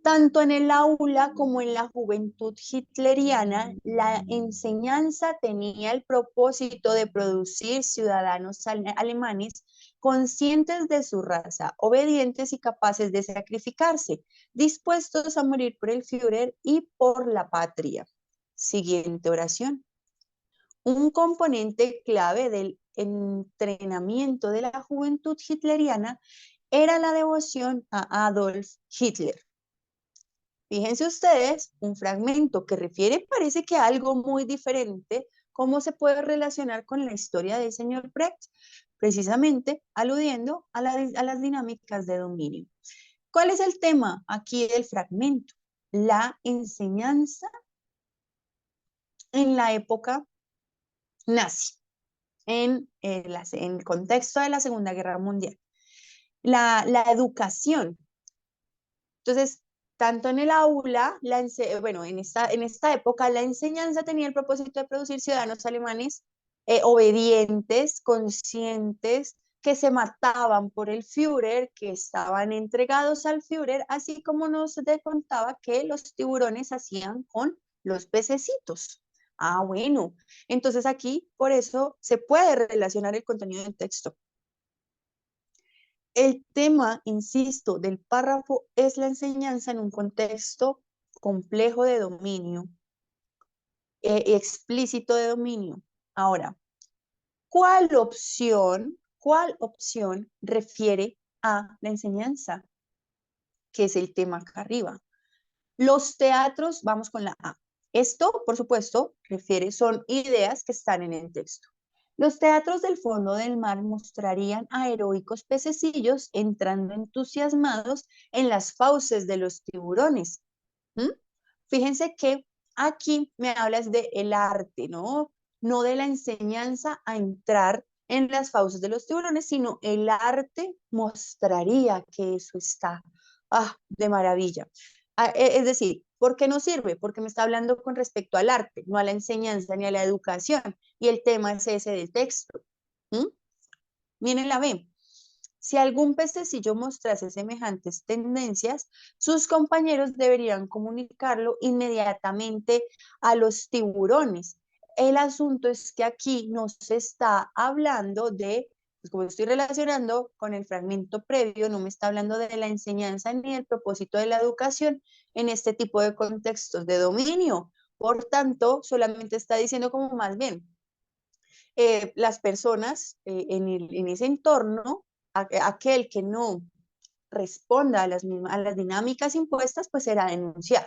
[SPEAKER 1] Tanto en el aula como en la juventud hitleriana, la enseñanza tenía el propósito de producir ciudadanos alemanes conscientes de su raza, obedientes y capaces de sacrificarse, dispuestos a morir por el Führer y por la patria. Siguiente oración. Un componente clave del entrenamiento de la juventud hitleriana era la devoción a Adolf Hitler. Fíjense ustedes, un fragmento que refiere, parece que a algo muy diferente, ¿cómo se puede relacionar con la historia del señor Brecht? Precisamente aludiendo a las dinámicas de dominio. ¿Cuál es el tema aquí del fragmento? La enseñanza en la época nazi, en el contexto de la Segunda Guerra Mundial. La educación. Entonces, tanto en el aula, bueno, en esta época la enseñanza tenía el propósito de producir ciudadanos alemanes obedientes, conscientes, que se mataban por el Führer, que estaban entregados al Führer, así como nos contaba que los tiburones hacían con los pececitos. Ah, bueno, entonces aquí por eso se puede relacionar el contenido del texto. El tema, insisto, del párrafo es la enseñanza en un contexto complejo de dominio, explícito de dominio. Ahora, ¿cuál opción refiere a la enseñanza? Que es el tema acá arriba. Los teatros, vamos con la A. Esto, por supuesto, son ideas que están en el texto. Los teatros del fondo del mar mostrarían a heroicos pececillos entrando entusiasmados en las fauces de los tiburones. ¿Mm? Fíjense que aquí me hablas de el arte, ¿no? No de la enseñanza a entrar en las fauces de los tiburones, sino el arte mostraría que eso está de maravilla. Es decir, ¿por qué no sirve? Porque me está hablando con respecto al arte, no a la enseñanza ni a la educación. Y el tema es ese del texto. ¿Mm? Miren la B. Si algún pececillo mostrase semejantes tendencias, sus compañeros deberían comunicarlo inmediatamente a los tiburones. El asunto es que aquí no se está hablando de, pues como estoy relacionando con el fragmento previo, no me está hablando de la enseñanza ni del propósito de la educación en este tipo de contextos de dominio. Por tanto, solamente está diciendo como más bien, las personas en ese entorno, aquel que no responda a las dinámicas impuestas, pues será denunciado.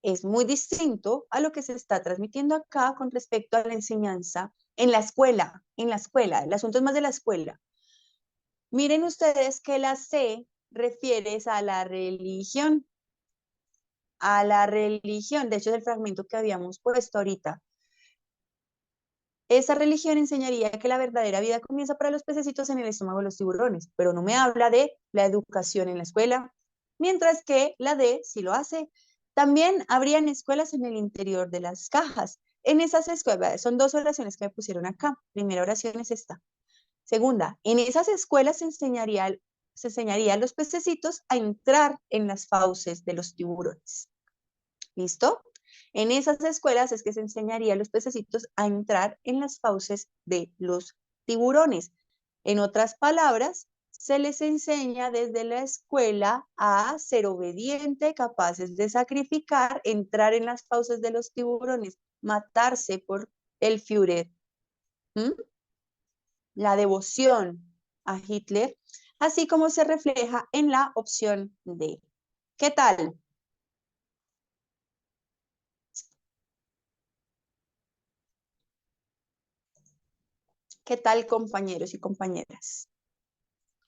[SPEAKER 1] Es muy distinto a lo que se está transmitiendo acá con respecto a la enseñanza en la escuela, el asunto es más de la escuela. Miren ustedes que la C refiere a la religión, de hecho es el fragmento que habíamos puesto ahorita. Esa religión enseñaría que la verdadera vida comienza para los pececitos en el estómago de los tiburones, pero no me habla de la educación en la escuela, mientras que la D sí lo hace. También habrían escuelas en el interior de las cajas. En esas escuelas, son dos oraciones que me pusieron acá. Primera oración es esta. Segunda, en esas escuelas se enseñaría a los pececitos a entrar en las fauces de los tiburones. ¿Listo? En esas escuelas es que se enseñaría a los pececitos a entrar en las fauces de los tiburones. En otras palabras, se les enseña desde la escuela a ser obediente, capaces de sacrificar, entrar en las fauces de los tiburones, matarse por el Führer. ¿Mm? La devoción a Hitler, así como se refleja en la opción D. ¿Qué tal? ¿Qué tal, compañeros y compañeras?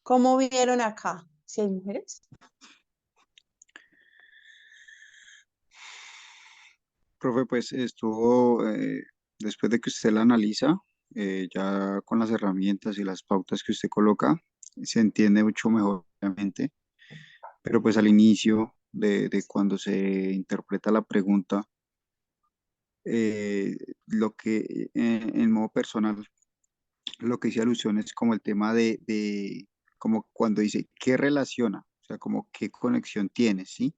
[SPEAKER 1] ¿Cómo vieron acá? ¿Si hay mujeres?
[SPEAKER 7] Profe, pues estuvo, después de que usted la analiza, ya con las herramientas y las pautas que usted coloca, se entiende mucho mejor, obviamente, pero pues al inicio de cuando se interpreta la pregunta, lo que en modo personal, lo que hice alusión es como el tema como cuando dice, ¿qué relaciona? O sea, como qué conexión tiene, ¿sí?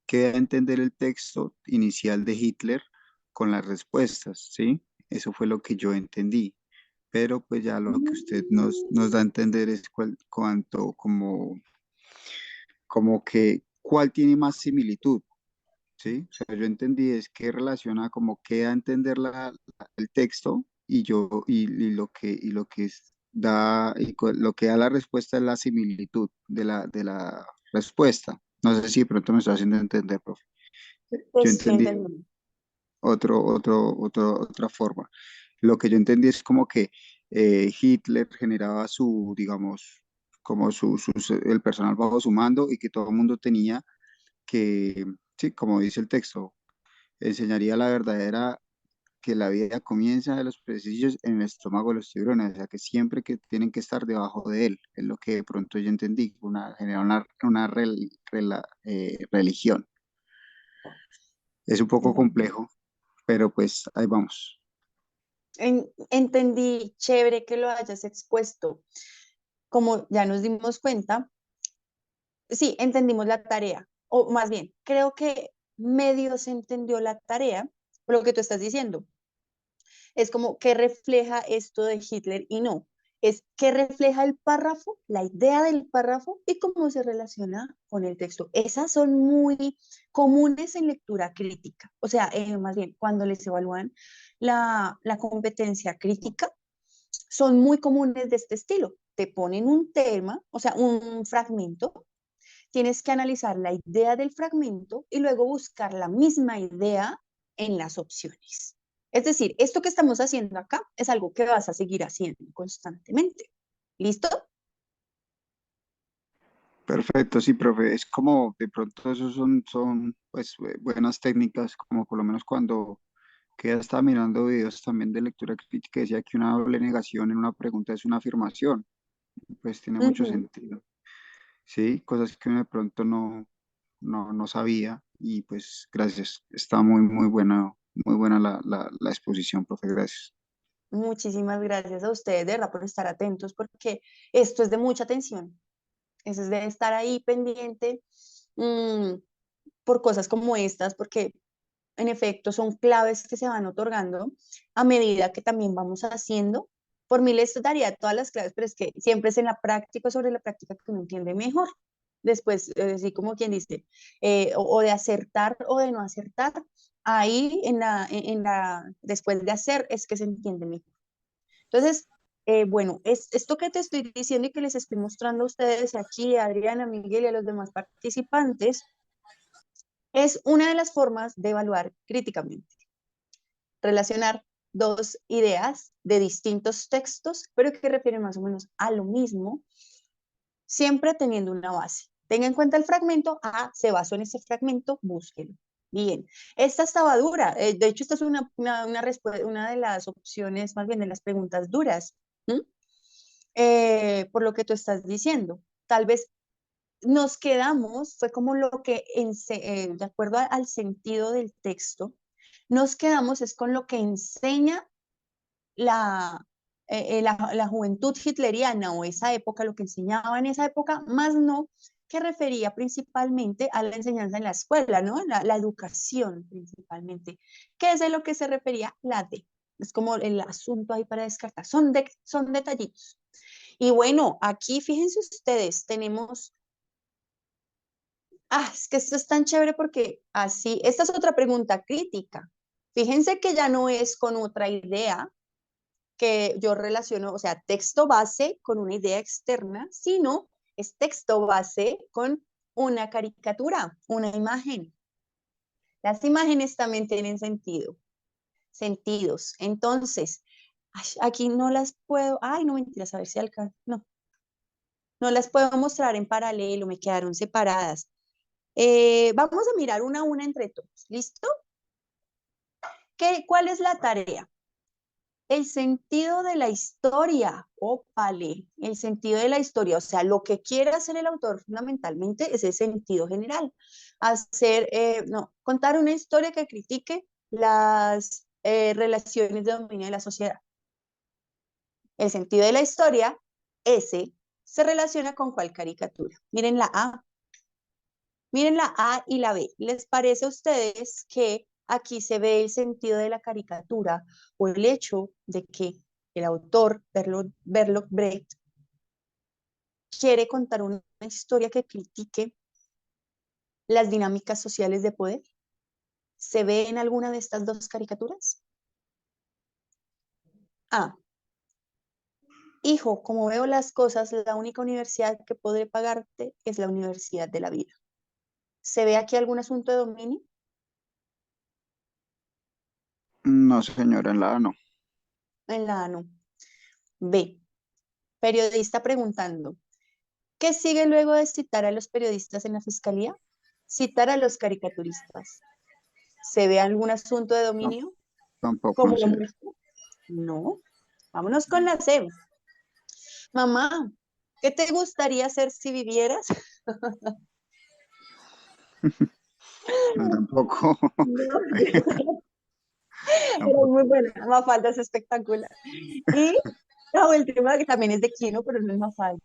[SPEAKER 7] ¿Qué da a entender el texto inicial de Hitler con las respuestas, ¿sí? Eso fue lo que yo entendí. Pero pues ya lo que usted nos da a entender es cuánto, como que, ¿cuál tiene más similitud? ¿Sí? O sea, yo entendí es que relaciona como que da a entender el texto y lo que da lo que da la respuesta es la similitud de la respuesta. No sé si de pronto me estoy haciendo entender, profe. Yo
[SPEAKER 1] Pues sí,
[SPEAKER 7] entendí
[SPEAKER 1] entendí.
[SPEAKER 7] otra forma. Lo que yo entendí es como que Hitler generaba digamos, como el personal bajo su mando y que todo el mundo tenía que, sí, como dice el texto, enseñaría la verdadera, que la vida comienza de los pececillos en el estómago de los tiburones, o sea que siempre que tienen que estar debajo de él, es lo que de pronto yo entendí, generar una religión. Es un poco complejo, pero pues ahí vamos.
[SPEAKER 1] Entendí, chévere que lo hayas expuesto. Como ya nos dimos cuenta, sí, entendimos la tarea, o más bien, creo que medio se entendió la tarea, por lo que tú estás diciendo. Es como que refleja esto de Hitler y no. Es que refleja el párrafo, la idea del párrafo y cómo se relaciona con el texto. Esas son muy comunes en lectura crítica. O sea, más bien, cuando les evalúan la competencia crítica, son muy comunes de este estilo. Te ponen un tema, o sea, un fragmento, tienes que analizar la idea del fragmento y luego buscar la misma idea en las opciones. Es decir, esto que estamos haciendo acá es algo que vas a seguir haciendo constantemente. ¿Listo?
[SPEAKER 7] Perfecto, sí, profe. Es como de pronto esos son pues buenas técnicas, como por lo menos cuando que ya estaba mirando videos también de lectura crítica, decía que una doble negación en una pregunta es una afirmación, pues tiene mucho
[SPEAKER 1] Ujú.
[SPEAKER 7] sentido. Sí, cosas que uno de pronto no sabía y pues gracias. Está muy buena la exposición, profe, gracias.
[SPEAKER 1] Muchísimas gracias a ustedes, de verdad, por estar atentos, porque esto es de mucha atención. Eso es de estar ahí pendiente mm, por cosas como estas, porque en efecto son claves que se van otorgando a medida que también vamos haciendo. Por mí les daría todas las claves, pero es que siempre es en la práctica, sobre la práctica que uno entiende mejor. Después, así como quien dice, o de acertar o de no acertar, ahí después de hacer es que se entiende mejor. Entonces, bueno, esto que te estoy diciendo y que les estoy mostrando a ustedes aquí, a Adriana, a Miguel y a los demás participantes, es una de las formas de evaluar críticamente. Relacionar dos ideas de distintos textos, pero que refieren más o menos a lo mismo, siempre teniendo una base. Tenga en cuenta el fragmento, se basó en ese fragmento, búsquelo. Bien, esta estaba dura, de hecho esta es una de las opciones, más bien de las preguntas duras, por lo que tú estás diciendo. Tal vez nos quedamos, fue como lo que, de acuerdo al sentido del texto, nos quedamos es con lo que enseña la juventud hitleriana o esa época, lo que enseñaba en esa época, más no que refería principalmente a la enseñanza en la escuela, ¿no? La educación principalmente, que es de lo que se refería la D. Es como el asunto ahí para descartar, son detallitos. Y bueno, aquí fíjense ustedes, tenemos, es que esto es tan chévere porque así, esta es otra pregunta crítica. Fíjense que ya no es con otra idea, que yo relaciono, o sea, texto base con una idea externa, sino es texto base con una caricatura, una imagen. Las imágenes también tienen sentidos. Entonces, aquí no las puedo, no mentiras, a ver si alcanzo, no las puedo mostrar en paralelo, me quedaron separadas. Vamos a mirar una a una entre todos, ¿listo? ¿Cuál es la tarea? El sentido de la historia, ópale, el sentido de la historia, o sea, lo que quiere hacer el autor fundamentalmente es el sentido general, contar una historia que critique las relaciones de dominio de la sociedad. El sentido de la historia, ese, se relaciona con cuál caricatura. Miren la A y la B. ¿Les parece a ustedes que aquí se ve el sentido de la caricatura o el hecho de que el autor, Bertolt Brecht, quiere contar una historia que critique las dinámicas sociales de poder? ¿Se ve en alguna de estas dos caricaturas? Hijo, como veo las cosas, la única universidad que podré pagarte es la Universidad de la Vida. ¿Se ve aquí algún asunto de dominio?
[SPEAKER 7] No, señora, en la A no.
[SPEAKER 1] En la A no. B. Periodista preguntando, ¿qué sigue luego de citar a los periodistas en la fiscalía? Citar a los caricaturistas. ¿Se ve algún asunto de
[SPEAKER 7] No,
[SPEAKER 1] dominio?
[SPEAKER 7] tampoco,
[SPEAKER 1] ¿Cómo
[SPEAKER 7] en
[SPEAKER 1] lo
[SPEAKER 7] serio.
[SPEAKER 1] muestro? No. Vámonos con la C. Mamá, ¿qué te gustaría hacer si vivieras?
[SPEAKER 7] No, tampoco.
[SPEAKER 1] No. Pero
[SPEAKER 7] Tampoco.
[SPEAKER 1] muy buena, Mafalda es espectacular. Y la última, que también es de Kino, pero no es Mafalda.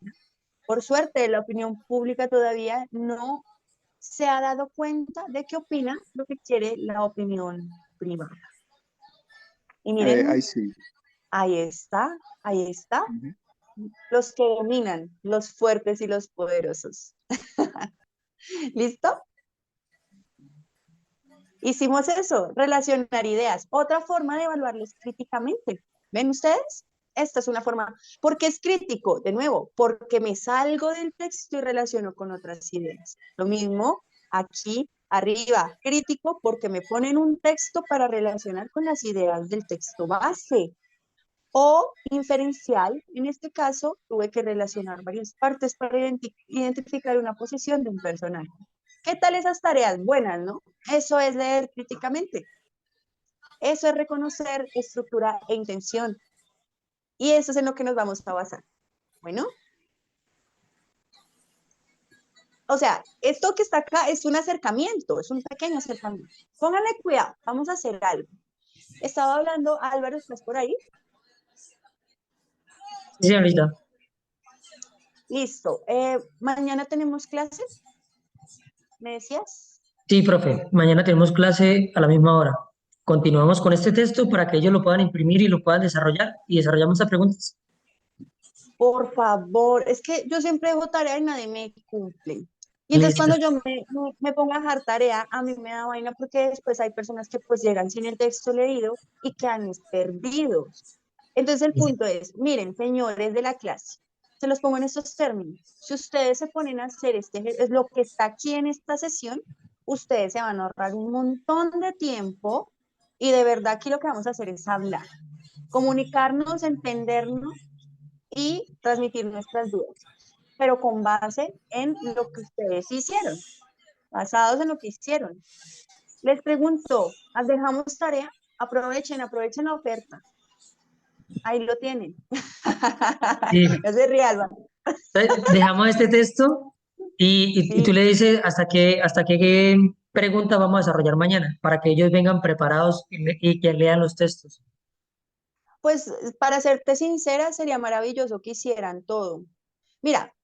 [SPEAKER 1] Por suerte, la opinión pública todavía no se ha dado cuenta de qué opina lo que quiere la opinión privada. Y
[SPEAKER 7] Ahí
[SPEAKER 1] miren,
[SPEAKER 7] sí.
[SPEAKER 1] ahí está,
[SPEAKER 7] Ujú.
[SPEAKER 1] los que dominan, los fuertes y los poderosos. ¿Listo? Hicimos eso, relacionar ideas. Otra forma de evaluarlos críticamente. ¿Ven ustedes? Esta es una forma. ¿Por qué es crítico? De nuevo, porque me salgo del texto y relaciono con otras ideas. Lo mismo aquí Arriba, crítico, porque me ponen un texto para relacionar con las ideas del texto base. O inferencial, en este caso, tuve que relacionar varias partes para identificar una posición de un personaje. ¿Qué tal esas tareas? Buenas, ¿no? Eso es leer críticamente. Eso es reconocer estructura e intención. Y eso es en lo que nos vamos a basar. Bueno. O sea, esto que está acá es un acercamiento, es un pequeño acercamiento. Pónganle cuidado, vamos a hacer algo. Estaba hablando, Álvaro, ¿estás por ahí?
[SPEAKER 2] Sí, señorita.
[SPEAKER 1] Listo. ¿Mañana tenemos clases? ¿Me decías?
[SPEAKER 2] Sí, profe. Mañana tenemos clase a la misma hora. Continuamos con este texto para que ellos lo puedan imprimir y lo puedan desarrollar y desarrollamos las preguntas.
[SPEAKER 1] Por favor, es que yo siempre dejo tarea y nadie me cumple. Y entonces
[SPEAKER 2] Listo.
[SPEAKER 1] cuando yo me pongo a dejar tarea, a mí me da vaina porque después hay personas que pues llegan sin el texto leído y quedan perdidos. Entonces el punto es, miren, señores de la clase, se los pongo en estos términos. Si ustedes se ponen a hacer es lo que está aquí en esta sesión, ustedes se van a ahorrar un montón de tiempo y de verdad aquí lo que vamos a hacer es hablar, comunicarnos, entendernos y transmitir nuestras dudas, pero con base en lo que ustedes hicieron, basados en lo que hicieron. Les pregunto, ¿dejamos tarea? Aprovechen la oferta. Ahí lo tienen.
[SPEAKER 2] Sí.
[SPEAKER 1] Es de real, ¿vale?
[SPEAKER 2] Dejamos este texto y tú
[SPEAKER 1] Sí.
[SPEAKER 2] le dices hasta qué pregunta vamos a desarrollar mañana para que ellos vengan preparados y que lean los textos.
[SPEAKER 1] Pues para serte sincera, sería maravilloso que hicieran todo. Mira,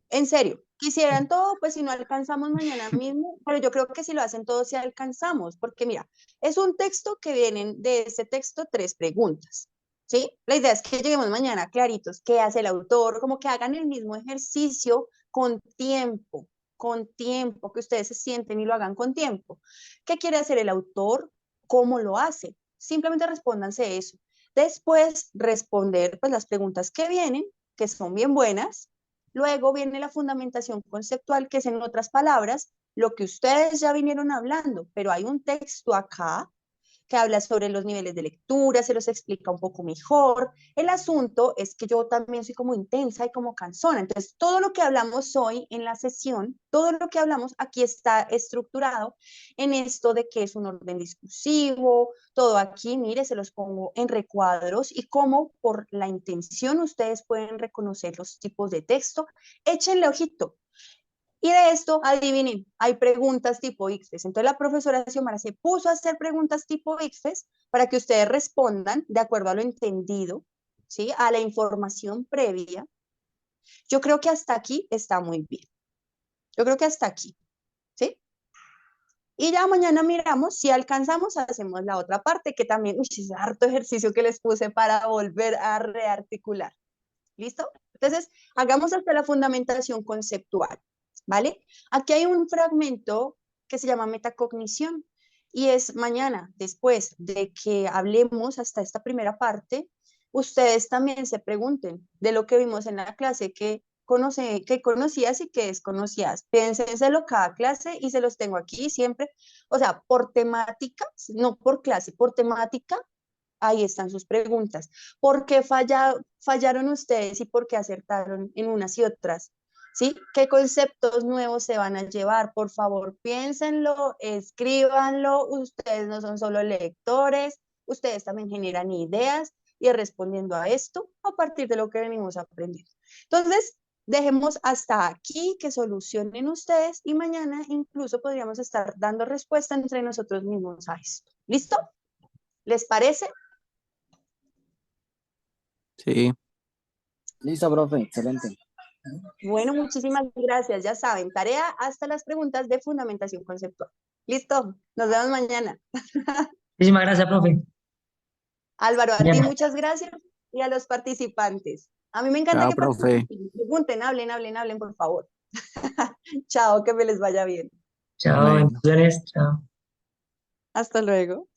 [SPEAKER 1] en serio, quisieran todo, pues si no alcanzamos mañana mismo, pero yo creo que si lo hacen todo, sí alcanzamos, porque mira, es un texto que vienen de ese texto 3 preguntas, ¿sí? La idea es que lleguemos mañana claritos, qué hace el autor, como que hagan el mismo ejercicio con tiempo, que ustedes se sienten y lo hagan con tiempo. ¿Qué quiere hacer el autor? ¿Cómo lo hace? Simplemente respóndanse eso. Después responder pues las preguntas que vienen, que son bien buenas. Luego viene la fundamentación conceptual, que es en otras palabras, lo que ustedes ya vinieron hablando, pero hay un texto acá que habla sobre los niveles de lectura, se los explica un poco mejor. El asunto es que yo también soy como intensa y como cansona, entonces todo lo que hablamos hoy en la sesión, todo lo que hablamos aquí está estructurado en esto de que es un orden discursivo, todo aquí, mire, se los pongo en recuadros y cómo por la intención ustedes pueden reconocer los tipos de texto. Échenle ojito. Y de esto, adivinen, hay preguntas tipo ICFES. Entonces la profesora Xiomara se puso a hacer preguntas tipo ICFES para que ustedes respondan de acuerdo a lo entendido, ¿sí? A la información previa. Yo creo que hasta aquí está muy bien. Yo creo que hasta aquí, ¿sí? Y ya mañana miramos, si alcanzamos, hacemos la otra parte, que también, uy, es harto ejercicio que les puse para volver a rearticular. ¿Listo? Entonces, hagamos hasta la fundamentación conceptual, ¿vale? Aquí hay un fragmento que se llama metacognición y es mañana, después de que hablemos hasta esta primera parte, ustedes también se pregunten de lo que vimos en la clase, que conocías y que desconocías. Piénsenselo cada clase y se los tengo aquí siempre, o sea, por temática, no por clase, por temática. Ahí están sus preguntas. ¿Por qué fallaron ustedes y por qué acertaron en unas y otras? ¿Sí? ¿Qué conceptos nuevos se van a llevar? Por favor, piénsenlo, escríbanlo. Ustedes no son solo lectores, ustedes también generan ideas y respondiendo a esto a partir de lo que venimos aprendiendo. Entonces, dejemos hasta aquí que solucionen ustedes y mañana incluso podríamos estar dando respuesta entre nosotros mismos a esto. ¿Listo? ¿Les parece?
[SPEAKER 5] Sí,
[SPEAKER 3] Listo, profe, excelente.
[SPEAKER 1] Bueno, muchísimas gracias. Ya saben, tarea hasta las preguntas de fundamentación conceptual. Listo, nos vemos mañana.
[SPEAKER 2] Muchísimas gracias, profe.
[SPEAKER 1] Álvaro, a ti
[SPEAKER 2] Mañana.
[SPEAKER 1] muchas gracias y a los participantes. A mí me encanta
[SPEAKER 5] chao,
[SPEAKER 1] que
[SPEAKER 5] profe.
[SPEAKER 1] participen, pregunten, hablen, por favor. Chao, que me les vaya bien.
[SPEAKER 2] Chao,
[SPEAKER 5] Bueno.
[SPEAKER 2] bendiciones. Chao.
[SPEAKER 1] Hasta luego.